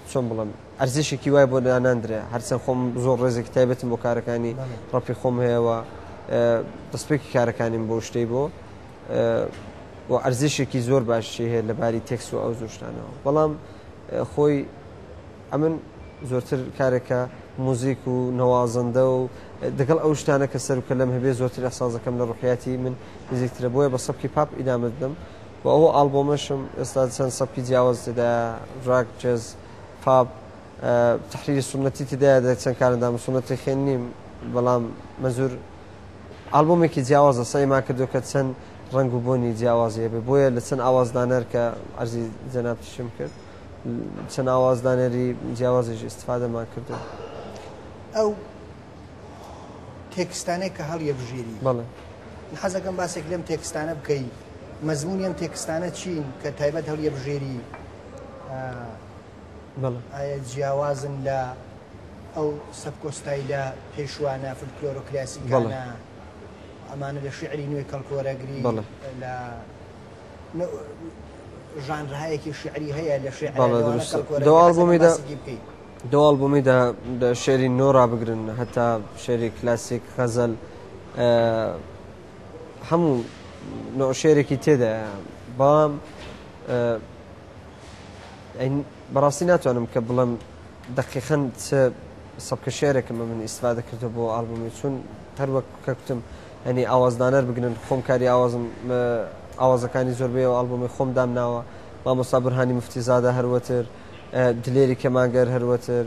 چۆن بڵم ئەرزشێکی وای بۆ داناندرێ هەرچەند خۆم زۆر ڕێزێکی تایبەتم بۆ کارەکانی ڕەپی خۆم هەیەەوە دەستپێکی کارەکانیم بۆ شتەی بۆ و ئەرزشێکی زۆر باشی هەیە لەباری تێکس و ئەو زۆشتانەوە بەڵام خۆی ئەمن زۆرتر کارێکە موزیک و نەوازەندە و دەگەڵ ئەو شتانە کە سەر و کە لەم هەبێ زۆرتر ئەحساسەکەم لە ڕوحیاتی من نزیکترە بۆیە بە سەبکی پاپ ئیدامە دەدەم و ئەوە ئالبۆمەشم ئێستا چەند سەبکی جیاواز تێدا ڕاک جەز پاپ تحریری سنەتی تێدایە چەند کارەندام سنەتی خوێن نیم بەڵام مەزور ئالبۆمێکی جیاوازە سەیما کردو کە چەند ڕنگ و بۆنی جیاوازیە بێ بۆیە لە چەند ئاوازدانەر کە ئەرزی جەنابتیشم کرد چەند ئاوازدانەری جیاوازیش ئیستفادەمان کردو ئەو تێکستانەی کە هەڵیە بژێری بەڵێ حەزەکەم باسێک لەم تێکستانە بکەی مەزمونی ئەم تێکستانە چین کە تایبەت هەڵیە بژێری ئایا جیاوازن لە ئەو سەبکۆستایلە پێشوانە فلکلۆر و کلاسیکانە ئەمانە لە شعری نوێی کەڵکۆرەگری لە ژانرهایەکی شعری هەیە لە دەواڵ بۆمیدا شێری نۆڕا بگرن هەتا شێری کلاسیک خەزەل هەموو شێرێکی تێدا بەڵام بەڕاستی ناتوانم کە بڵم دقیقەن سەبکە شێرێکمە من ئیسفادە کردو بۆ ئالبومی چون هەروەک کە کوتم هەنی ئاوازدانەر بگرن خۆم کاری ئاوازەکانی زۆربەی و ئالبومی خۆم دامناوە مامۆستا بورهانی مفتیزادە هەروەتر دلێری کەمانگەر هەروەتر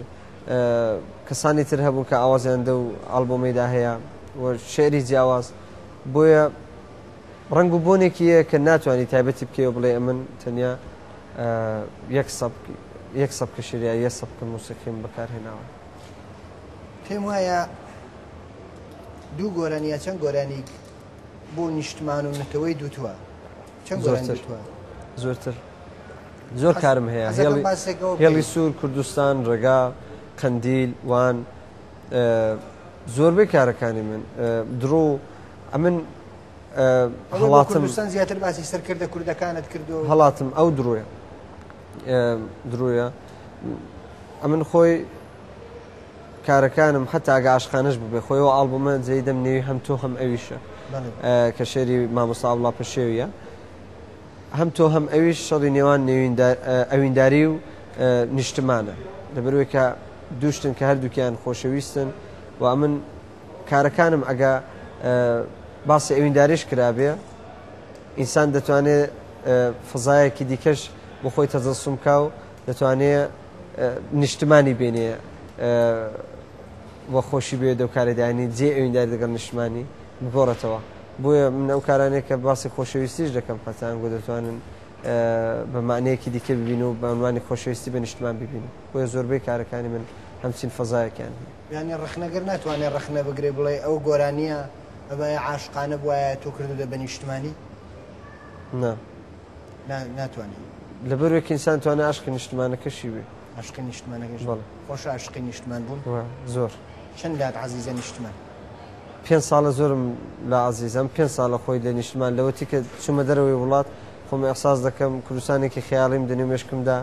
کەسانی تر هەبوو کە ئاوازیاندە و ئالبۆمەیدا هەیە و شێری جیاواز بۆیە ڕنگ و بۆنێکیە کە ناتوانانی تایبەتی بکەوە بڵێ ئەمن تەنیا یەک سەبکە شێریە یە سەبکە موسیقیم بەکارهێناوە پێم وایە دوو گۆرانیە چەند گۆرانی بۆ نیشتمان و نەتەوەی دووتووە چەند گۆرانی دووتووە زۆرتر زۆر کارم هەیە هێڵی سوور کوردستان ڕێگا قەندیل وان زۆربەی کارەکانی من درۆ ئەمن هەڵاتم زیاتر باسی سەرکردە کوردەکانت کردو هەڵاتم ئەو درۆیە ئەمن خۆی کارەکانم حتا ئەگە عاشقانەش ببێ خۆیەوە ئالبومە جێدەم نێوی هەم تۆ هەم ئەویشە کە شێری مامۆستا ئەوڵا پەشێویە هەم تۆ هەم ئەویش شەڕی نێوان ئەوینداری و نیشتمانە لەبەرەوەی کە دووشتن کە هەردووکیان خۆشەویستن و ئەمن کارەکانم ئەگە باسی ئەوینداریش کرابێ ئینسان دەتوانێت فزایەکی دیکەش بۆ خۆی تەجەسوم کا و دەتوانێت نیشتمانی بێنێ وە خۆشی بێ دەوکارەدانی جێ ئەوینداری دەگەڵ نیشتمانی بگۆڕێتەوە بۆیە من ئەو کارانێک کە باسی خۆشەویستیش دەکەم پەتانگۆ دەتوانن بە معنەیەکی دیکە ببین و بە عنوانی خۆشەویستی بە نیشتمان ببین بۆیە زۆربەی کارەکانی من هەمچین فەزایەکیان یانی ڕخنەگەر ناتوانێت ڕخنە بگرێ بڵێ ئەو گۆرانیە ئەبای عاشقانە بواە تۆ کردو بە نیشتمانی ناتوانێت لەبەرێک ئینسان توانە عاشقی نیشتمانەکەشی بێ عاشقی نیشتمانەکەش خۆش عاشقی نیشتمان بوون زۆر چەندات عەزیزە نیشتمان 5 ساڵە زۆرم لە عەزیزم 5 ساڵە خۆی لە نیشتمان لەوەتی کە چوومە دەرەوەی وڵات خۆم ئەحساس دەکەم کوردستانێکی خەیاڵیم دەنێ مێشکمدا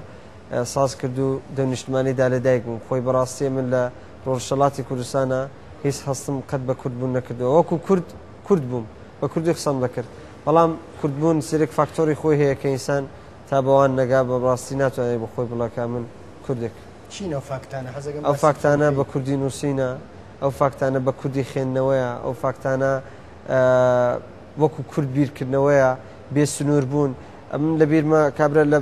ساز کرد و دە نیشتمانیدا لەدایک بووم خۆی بەڕاستی من لە ڕۆژهەڵاتی کوردستانە هیچ هەستم قەت بە کورد بوون نەکردەوە وەکو کورد بووم بە کوردی قسەم دەکرد بەڵام کوردبوون سێرێک فاکتۆری خۆی هەیە کە ئینسان تا بەوان نەگا بە ڕاستی ناتوانێت بە خۆی بڵاکە من کوردێک ئەو فاکتانە بە کوردی نووسینە ئەو فاکتانە بە کوردی خوێندنەوەیە ئەو فاکتانە وەکو کورد بیرکردنەوەیە بێ سنوور بوون ئەم لە بیرمە کابرا لە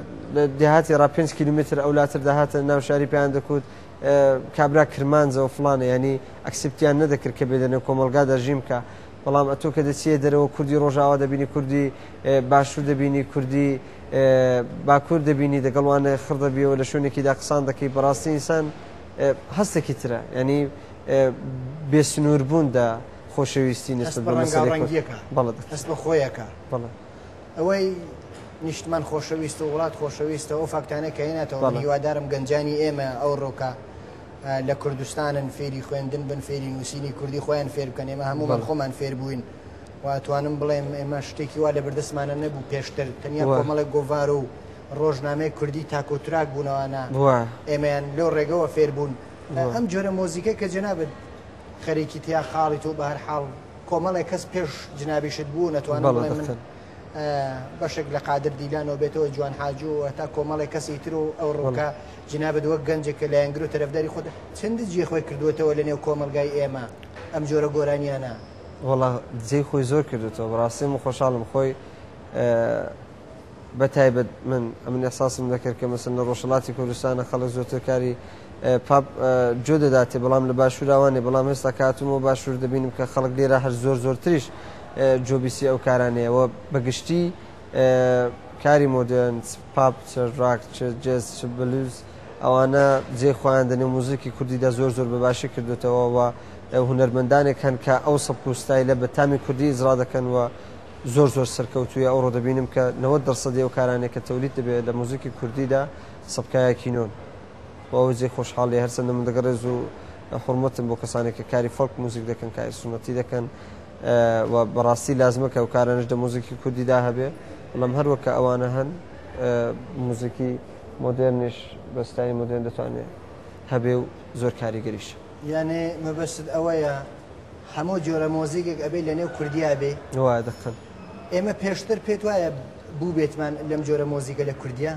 دێهاتی ڕا 5 کیلومتر ئەولاتر داهاتە ناو شاری پێیان دەکوت کابرا کرمانجەوە فڵانە ینی ئەکسپتیان نەدەکرد کە بێدەنێ کۆمەلگا دەژیم کە بەڵام ئەتۆ کە دەچێ دەرەوە کوردی ڕۆژاوا دەبینی کوردی باشوور دەبینی کوردی باکوور دەبینی دەگەڵوانە خڕ دەبیەوە لە شوێنێکیدا قسان دەکەی بەڕاستی ئینسان هەستێکی ترە ینی بێسنووربوون دا خۆشەویستی نسبت بە ڕەنگیەکە هەست بە خۆیەکە ئەوەی نیشتمان خۆشەویستە و وڵات خۆشەویستە ئەو فاکتانە کە هێنێتەوە هیوادارم گەنجانی ئێمە ئەو ڕۆکە لە کوردستانن فێری خوێندن بن فێری نووسینی کوردی خۆیان فێر بکەن ئێمە هەمومان خۆمان فێر بووین واتوانم بڵێم ئێمە شتێکی وا لە بەردەستمانە نەبوو پێشتر تەنیا کۆمەڵێک گۆڤار و ڕۆژنامەی کوردی تاکۆتراک بوونەوەانە ئێمەیان لەو ڕێگەوە فێر بوون ئەم جۆرە مۆزیکە کە جەنابەت خەریکی تیا خاڵی تۆ بە هەر حاڵ کۆمەڵێک کەس پێش جنابیشت بوو نەتوانم بڵێم من بەشێک لە قادر دیلانەوە بێتەوە جوان حاجوو تا کۆمەڵێک کەسی تر و ئەو ڕۆکە جنابەت وەک گەنجێکە لە یانگر و تەرەفداری خۆت چەندە جێ خۆی کردوێتەوە لە نێو کۆمەلگای ئێمە ئەم جۆرە گۆرانیانە وەڵا جێی خۆی زۆر کردوێتەوە بەڕاستی و خۆشحاڵم خۆی بەتایبەت من ئەمن ئەحساسم دەکرد کە مەسەن لە ڕۆژهەڵاتی کوردستانە خەڵک زۆرتر کاری پاپ جۆ دەداتێ بەڵام لە باشووراوانێ بەڵام هێستا کاتمەوە باشوور دەبینم کە خەڵک لێرە هەر زۆرتریش جۆبیسی ئەو کارانەیەوە بەگشتی کاری مۆدرن پاپ چ ڕاک چ جێز چ بلوز ئەوانە جێ خۆیان دەنێ موزیکی کوردیدا زۆر بەباشی کردوێتەوە و هونەرمەندانێک هەن کە ئەو سەبک و ستایلە بە تامی کوردی ئیزرا دەکەن و زۆر سەرکەوتوویە ئەو ڕۆ دەبینم کە 90% ئەو کارانێک کە تەولید دەبێت لە موزیکی کوردیدا سەبکایەکی نۆن ئەو جێ خۆشحاڵی هەرچەندە من دەگەڕێز و حورمەتم بۆ کەسانێک کە کاری فەڵک موزیک دەکەن کاری سنەتی دەکەن و بەڕاستی لازمە کە ئەو کارانش لە موزیکی کوردیدا هەبێ بەڵام هەروەکە ئەوانە هەن موزیکی مۆدرنیش بە ستایلی مۆدرن دەتوانێت هەبێ و زۆر کاریگەریش یانێ مەبەست ئەوەیە هەموو جۆرە مۆزیکێک ئەبێ لە نێو کوردیا بێ وایە دەکەن ئێمە پێشتر پێت وایە بوو بێتمان لەم جۆرە مۆزیکە لە کوردیا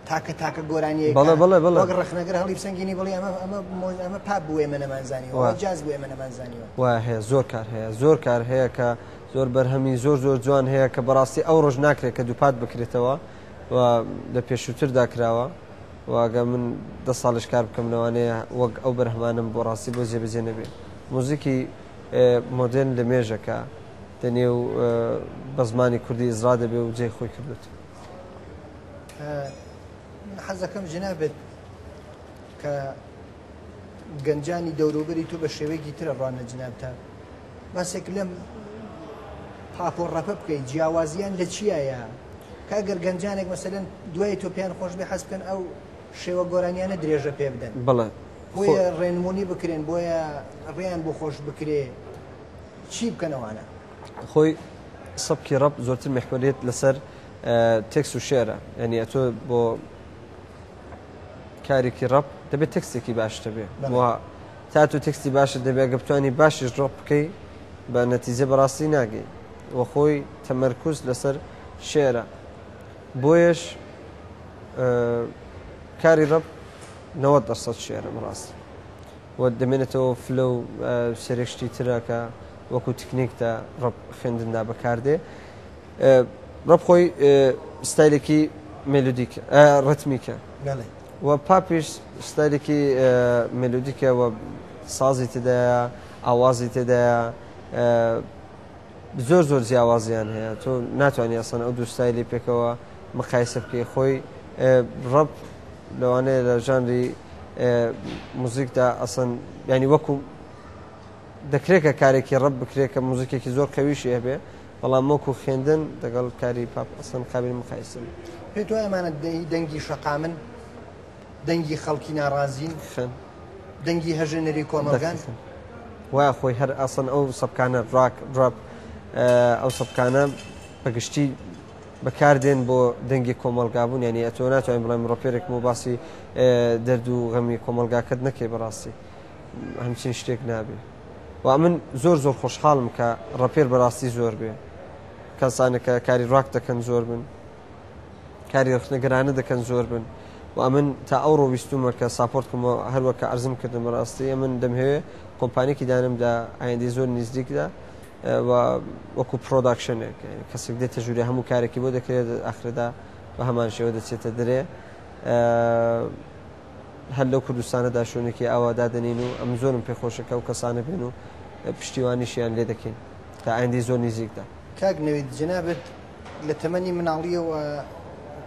تاکە گۆرانیە وەک ڕخنەگەر هەڵی بسەنگینی بڵێ ئەمە پاپ بوو ئێمە نەمانزانیەوە جاز بوو ئێمە نەمانزانیەوە وایە هەیە زۆر کار هەیە کە زۆر بەرهەمی زۆر جوان هەیە کە بەڕاستی ئەو ڕۆژ ناکرێت کە دووپات بکرێتەوە و لە پێشووتردا کراوە واگە من 10 ساڵش کار بکەم لەوانەیە وەک ئەو بەرهەمانم بۆ ڕاستی بۆ جێبەجێ نەبێت موزیکی مۆدرن لە مێژەکە دەنێ و بە زمانی کوردی ئیزرا دەبێ و جێی خۆی کردوێت حەزەکەم جنابێت کە گەنجانی دەوروبەری تو بە شێوەیەکی ترە ڕوانە جنابتە باسێک لەم پاپ و ڕەپە بکەیت جیاوازیان لە چیایە کاگەر گەنجانێک مەسەلەن دوای تۆ پێیان خۆش بێ حەز بکەن ئەو شێوە گۆرانیانە درێژە پێ بدەن بڵێ بۆیە ڕێنمونی بکرێن بۆیە ڕێیان بۆ خۆش بکرێ چی بکەنەوانە خۆی سەبکی ڕەپ زۆرتر محورێت لەسەر تێکس و شێرە یعنی ئەتۆ بۆ کارێکی ڕەپ دەبێت تێکستێکی باشتە بێ تا تو تێکستی باشە دەبێت گە بتوانی باشیش ڕۆپ بکەی بە نەتیجە بەڕاستی ناگەی وە خۆی تەمەرکوز لەسەر شێرە بۆیش کاری ڕەپ 90% شێرە بەڕاستی وە دەمێنێتەوە فلە و سێرێکشتی ترەکە وەکو تکنیکدا ڕەپ خوێندندا بەکاردێ ڕەپ خۆی ستایلێکی مێلودیکە ڕەتمیکە و پاپیش ستایلێکی مێلودیکە و سازی تدایە ئاوازی تدایە زۆر جیاوازیان هەیە تۆ ناتوانانی ئەسەن ئەو دوو ستایلی پێکەوە مقایسە بکەی خۆی ڕەپ لەوانەیە لە ژانری موزیکدا ئەسەن ینی وەکو دەکرێت کە کارێکی ڕەپ بکرێت کە موزیکێکی زۆر قەویشی هەبێ بەڵام وەکو خوێندن دەگەڵ کاری پاپ ئەسەن قابل مقایسە پێت وایە ئەمانە دەنگی شەقامن دەنگی خەڵکی ناڕازین دەنگی هەژێنەری کۆمەلگان وایە خۆی هەر ئەسەن ئەو سەبکانە ڕاک ڕەپ ئەو سەبکانە بەگشتی بەکاردێن بۆ دەنگی کۆمەلگابوون یعنی ئەتۆ ناتوانین بڵێم ڕۆپێرێکم و باسی دەرد و غەمی کۆمەلگاکەت نەکەی بەڕاستی هەمچین شتێک نابێ و من زۆر خۆشحاڵم کە ڕەپێر بەڕاستی زۆر بێ کەسانێکە کاری ڕاک دەکەن زۆر بن کاری ڕخنەگەرانە دەکەن زۆر بن و من تا ئەو ڕۆویستومە کە ساپۆرتکەمە هەروەکە ئەرزم کردم بەڕاستی من دەمهەوێ کۆمپانیێکی دانمدا ئایندەی زۆر نزیکدا وەکو پرۆداکشنێک کەسێک دێتە ژووری هەموو کارێکی بۆ دەکرێت ئاخردا بە هەمان شێوە دەچێتە درێ هەر لەو کوردستانەدا شوێنێکی ئاوا دادەنین و ئەم زۆرم پێخۆشەکە و کەسانە بێن و پشتیوانیشیان لێ دەکەین تا ئایندەی زۆر نزیکدا. کاک نەوید جنابەت لە تەمەنی مناڵیەوە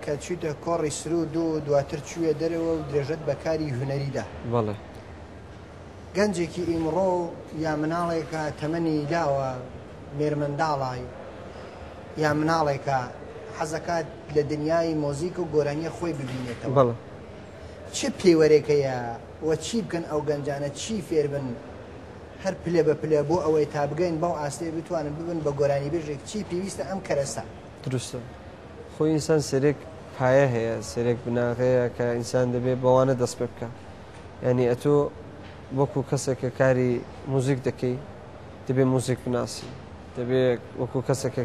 کە چیتە کۆڕی سرود و دواتر چوویە دەرەوە و درێژت بەکاری هونەریدا. بەڵێ گەنجێکی ئیمڕۆ یا مناڵێکە تەمەنی داوە مێرمەنداڵای یا مناڵێکە حەزەکات لە دنیای مۆزیک و گۆرانیە خۆی ببینێتەوە. بەڵێ چه پێوەرێکەیە وە چی بکەن ئەو گەنجانە چی فێر بن هەر پلێ بە پلێ بۆ ئەوەی تا بگەین بەو ئاستێ بتوانن ببن بە گۆرانی بێژێک چی پێویستە ئەم کەرەسە. دروستە خۆی ئینسان سێرێک پایە هەیە سێرێک بناغەیە کە ئینسان دەبێت بەوانە دەست پێ بکە یعنی ئەتۆ وەکو کەسێکە کاری موزیک دەکەی دەبێت موزیک بناسی دەبێت وەکو کەسێکە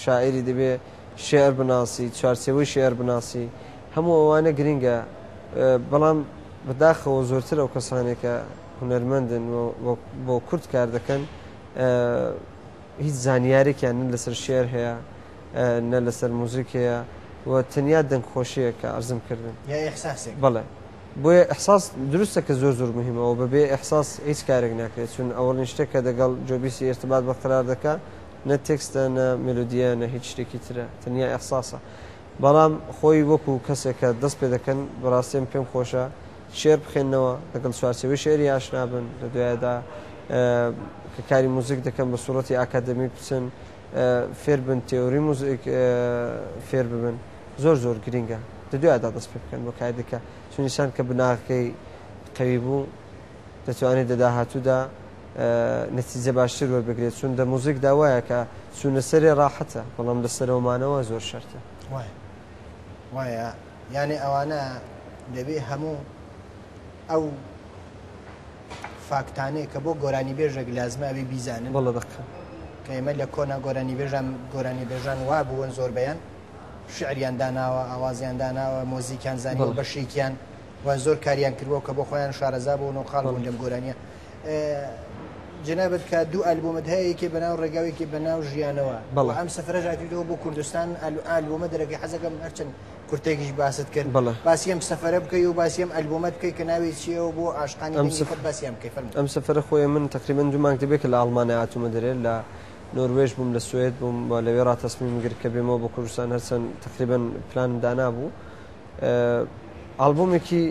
شاعری دەبێت شێعر بناسی چارچێوەی شێعر بناسی هەموو ئەوانە گرینگە بەڵام بەداخەوە زۆرتر ئەو کەسانێکە هونەرمەندن بۆ کورد کار دەکەن هیچ زانیارێکیان نە لەسەر شێعر هەیە نە لەسەر موزیک هەیە و تەنیا دەنگخۆشیە کە ئەرزم کردن بەڵێ بۆیە ئەحساس دروستە کە زۆر زۆر مهمەوە بەبێ ئەحساس هیچ کارێک ناکرێت چون ئەوەڵین شتێکە دەگەڵ جۆبیسی ئێرتباط بەقرار دەکا نە تێکستە نە مێلودیە نە هیچ شتێکی ترە تەنیا ئەحساسە بەڵام خۆی وەکو کەسێکە دەست پێ دەکەن بەڕاستیم پێم خۆشە شێر بخێنەوە لەگەڵ چوارچێوەی شێری ئاشنابن لە دوایدا کە کاری موزیک دەکەن بە سوڕەتی ئاکادەمیک بچن فێر بن تێوری موزیک فێر ببن زۆر زۆر گرینگە دوایدا دەست پێ بکەن بۆ کار دەکە چون نیسان کە بناغەکەی قەوی بوو دەتوانێت لە داهاتوودا نەتیجە باشتر وەربگرێت چون دە موزیک داوایە کە چونە سەرێ ڕاحەتە بەڵام لە سەرەوەمانەوە زۆر شەرتە وایە یعنی ئەوانە دەبێ هەموو ئەو فاکتانەیە کە بۆ گۆرانی بێژێک لازمەوی بیزانن بەڵە دەکەن کە ئێمە لە کۆنا گۆرانی بێژان گۆرانی بێژان وا بوون زۆربیان شعریان داناوە ئاوازیان داناوە مۆزیکیان زانی و بەشێکیان و زۆر کاریان کردووە کە بۆ خۆیان شارەزا بوون و خاڵ بوون لەم گۆرانیە جنابەت کە دوو ئەلبومت هەیەکی بەناو ڕێگاوێکی بەناو ژیانەوە ئەم سەفرە ژاتیتەوە بۆ کوردستان ئەلبومە دەرەکەی حەزەکەم هەرچەند کورتێکیش باست کرد باسیەم سەفرە بکەی و باسیەم ئەلبومەت بکەی کە ناوی چیەوە بۆ ئاشقانی باسیەم بکەی ئەم سەفرە خۆی من تقریبا دوو مانگ دەبێت کە لە ئەڵمانیا هاتوومە دەرێت لە نۆروێژ بووم لە سوێد بووم لەوێ ڕاتەسمیم گرت کە بێمەوە بۆ کوردستان هەرچەند تقریبا پلانم دانابوو ئەلبومێکی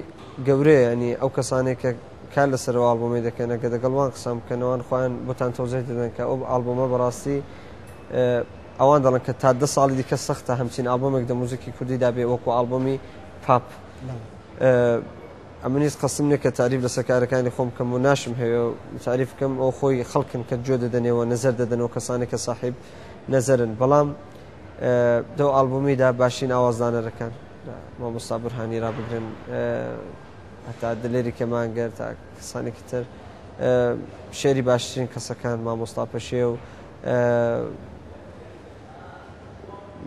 گەورەیە ینی ئەو کەسانێک کە کار لەسەرەوە ئەلبومی دەکەن کە دەگەڵوان قسەم بکەنەوەن خۆیان بۆتان تۆزای دەدەن کە ئەو ئەلبومە بەڕاستی ئەوان دەڵێن کە تا 10 ساڵی دیکە سەختە هەمچین ئەلبومێک دە موزیکی کوردی دابێ وەکو ئەلبومی پاپ ئەمە نیست قەسم نییە کە تاریف لە سەرکارەکانی خۆم کەم و ناشم هەیە و تاریف بکەم ئەو خۆی خەڵکن کە جۆ دەدەنێەوە نەزەر دەدەنەوە کەسانێک کە صاحب نەزەرن بەڵام دەو ئەلبومیدا باشین ئاوازدانەرەکان مامۆستا بورهانی ڕابگرن هەتا دلێری کەمانگەر تا کەسانێکی تر شێری باشترین کەسەکان مامۆستا پەشێ و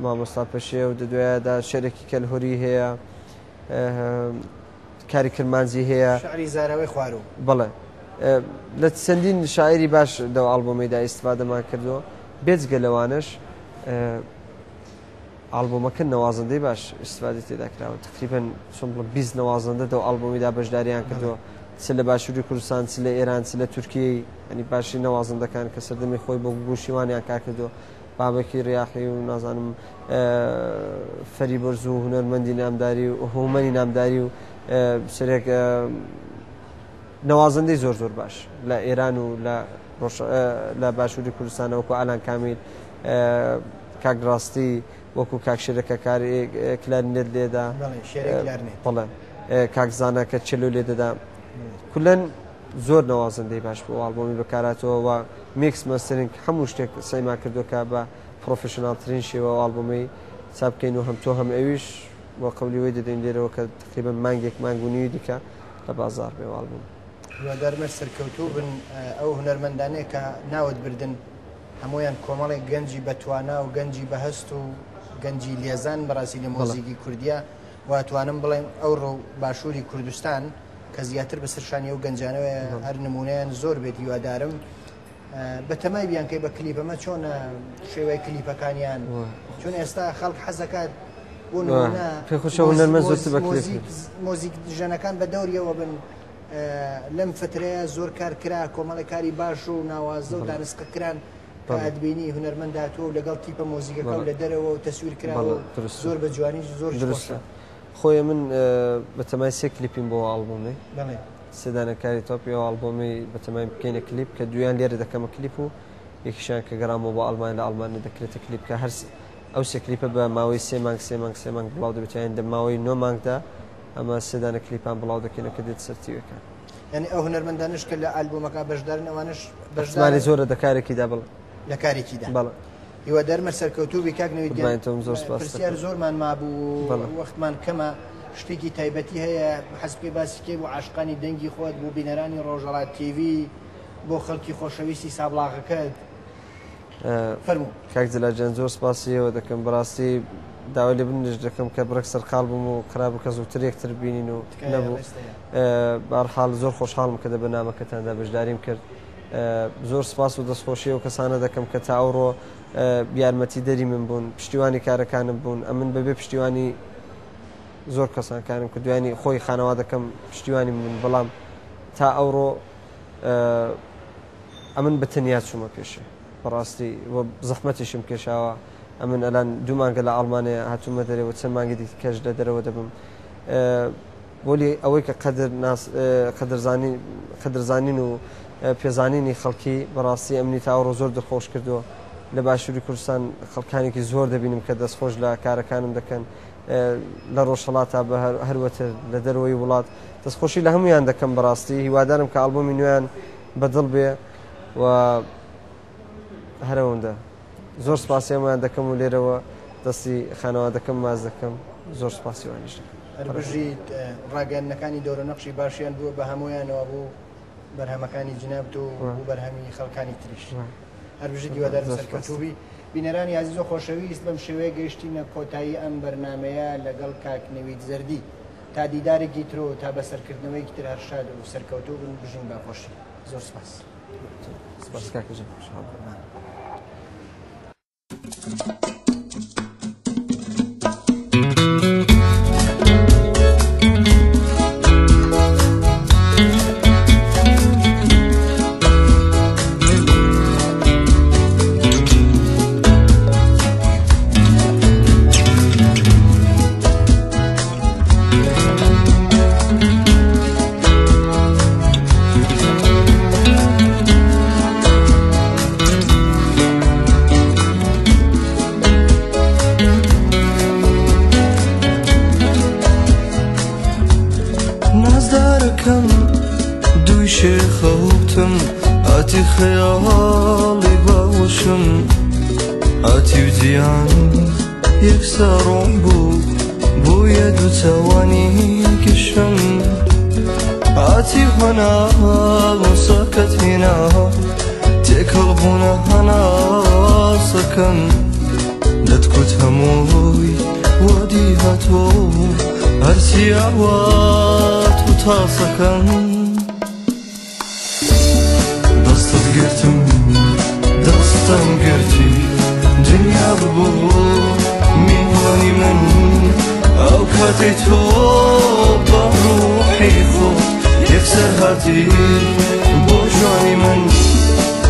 مامۆستا پەشێ و دوایدا شێرێکی کەلهۆری هەیە کاری کرمانجی هەیە شعری زاراوی خوارو بەڵێ لە چەندین شاعری باش دەو ئەلبومیدا ئیستفادەمان کردووە بێجگە لەوانش ئەلبومەکە نەوازەندەی باش ئیستفادەی تێدا کراوە تقریبا چۆن بڵێم 20 نەوازەندە دەو ئەلبومیدا بەشداریان کردووە چ لە باشووری کوردستان چ لە ئێران چ لە تورکیای ئەنی باشی نەوازەندەکان کە سەردەمی خۆی بۆ گوشیوانیان کار کردووە بابەکی ڕیاحی و نازانم فەریبەرز و هونەرمەندی نامداری و هومەنی نامداری و سەرێک نەوازەندەی زۆر زۆر باش لە ئێران و لە باشووری کوردستانە وەکو ئالان کامیل کاک ڕاستی وەکو کاکشێرەکە کاری کلارنێت لێدا بەڵێ کاک زانە کە چلو لێ دەدا کولەن زۆر نەوازەندەی باش بۆ ئەلبومی بەکاراتەوە و میکس مەسترینگ هەموو شتێک سەیما کردوکە بە پرۆفشناڵترین شێوە ئەلبومی چاپ بکەین و هەم تۆ هەم ئەویش بۆ قەولیەوەی دەدەین لێرەوە کە تقریبا مانگێک مانگونی دیکە لە بازار بێ ئەلبوم دەرمە سەرکەوتوو بن ئەو هونەرمەندانەیە کە ناوت بردن هەمویان کۆمەڵێک گەنجی بەتوانا و گەنجی بەهەست و گەنجی لێزان بەڕاستی لە مۆزیکی کوردیە واتوانم بڵێم ئەو ڕۆ باشووری کوردستان کە زیاتر بەسەرشانی ئەو گەنجانەوە هەر نمونەیان زۆر بێت هیوادارم بەتەمای بیان کەی بە کلیپەمە چۆنە شێوەی کلیپەکانیان چون ئێستا خەڵک حەزەکات بۆ پێ خۆشە هونەرمەند زۆرتر بە کلیپ مۆزیک ژەنەکان بە دەوریەوە بن لەم فترەیە زۆر کار کرا کۆمەڵی کاری باش و ناوازە و دانسقە کران کە ئەدبینی هونەرمەند داتووە و لەگەڵ تیپە مۆزیکەکە و لە دەرەوە و تەسویر کراوە زۆر بە جوانی زۆر درستە خۆی من بەتەمای سێ کلیپیم بۆ ئاڵبومی سێدانەکاری تۆپی و ئاڵبومی بەتەمای بکەینە کلیپ کە دویان لێرە دەکەمە کلیپ و یەکیشان کە گەڕامەوە بۆ ئەڵمان لە ئەڵمانە دەکرێتە کلیپ کە هەر ئەو سێ کلیپە بە ماوەی سێ مانگ بڵاو دەبێتیان دە ماوەی 9 مانگدا ئەمە سێدانە کلیپان بڵاو دەکەینە کە دێت سەرتیوەکان یعنی ئەو هونەرمەندانش کە لە ئالبومەکە بەشدارن ئەوانش بەشداری زۆرە دەکارێکیدا بڵ لە کارێکیدا بەڵێ هیوا دەرمە سەرکەوتوبی کاکنەوەی زۆر سپاس پرسیار زۆرمان مابوو وەختمان کەمە شتێکی تایبەتی هەیە حەزبی باسیکەی بۆ عاشقانی دەنگی خۆت بۆ بینەرانی ڕۆژهەڵات تیڤ بۆ خەڵکی خۆشەویستی سابڵاغەکەت فەرموو کاک جەلاجان زۆر سپاسیەوە دەکەم بەڕاستی داوای لێ بنش دەکەم کە بڕێک سەرقاڵ بووم و خراپ کە زووتر یەکتر بینین و نەبوو بەهەرحاڵ زۆر خۆشحاڵم کە دە بەنامەکەتاندا بەشداریم کرد زۆر سپاس و دەستخۆشی و کەسانە دەکەم کە تا ئەوڕۆ یارمەتی دەری من بوون پشتیوانی کارەکانم بوون ئەمن بەبێ پشتیوانی زۆر کەسانکانم کە دوانی خۆی خانەوا دەکەم پشتیوانی من بەڵام تا ئەوڕۆ ئەمن بە تەنیا چوومە پێشێ بەڕاستی زەحمەتیشم کێشاوە ئەمن ئەلان دوو مانگە لە ئەڵمانیا هاتوومە دەرەوە چەند مانگی کەش لە دەرەوە دەبم بۆلی ئەوەی کە قەدرزانین و پێزانینی خەڵکی بەڕاستی ئەمنی تا ئەوڕۆ زۆر دڵخۆش کردووە لە باشووری کوردستان خەڵکانێکی زۆر دەبینم کە دەستخۆش لە کارەکانم دەکەن لە ڕۆژهەڵاتە بە هەروەتر لە دەروەی وڵات دەستخۆشی لە هەمویان دەکەم بەڕاستی هیوادارم کە ئەڵبومی نوێیان بەدڵ بێ و هەرەوەندە زۆر سپاسیەمان دەکەم و لێرەوە دەستی خانەوە دەکەم ماز دەکەم زۆر سپاسیوانیش هەربژیت ڕاگەاندنەکانی دەورە نەقشی باشیان بووە بە هەمویانەوە بوو بەرهەمەکانی جناب و بەرهەمی خەڵکانی تریش هەربژی دیوادار سەرکەوتوبی بینەرانی عزیز و خۆشەویست بەم شێوەیە گەیشتینە کۆتایی ئەم بەرنمەیە لەگەڵ کاک نەوید زەردی تا دیدارێکی ترۆ تا بەسەرکردنەوەیکی تر هەرشاد و سەرکەوتوو بن بژین باخۆشی زۆر سپاس سپاس کاکەجان خيالي باوشم هاتي وزيان يكسرون بو يدو تواني كشم هاتي هنا وسكت هنا تقلبنا هنا سكن لا تكوت هموي ودي هاتو هرسياوات وتاسكن دستم گرتی دنیا ببو میوانی من او کاتی تو با روحی خود یکسر هاتی با جانی من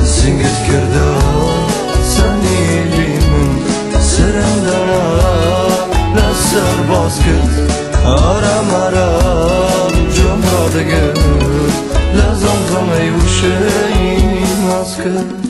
زنگت کرده سنیلی من سرم دانا لسر باز کرد آرام آرام جمع دگر لازم غمی و شی ناز کرد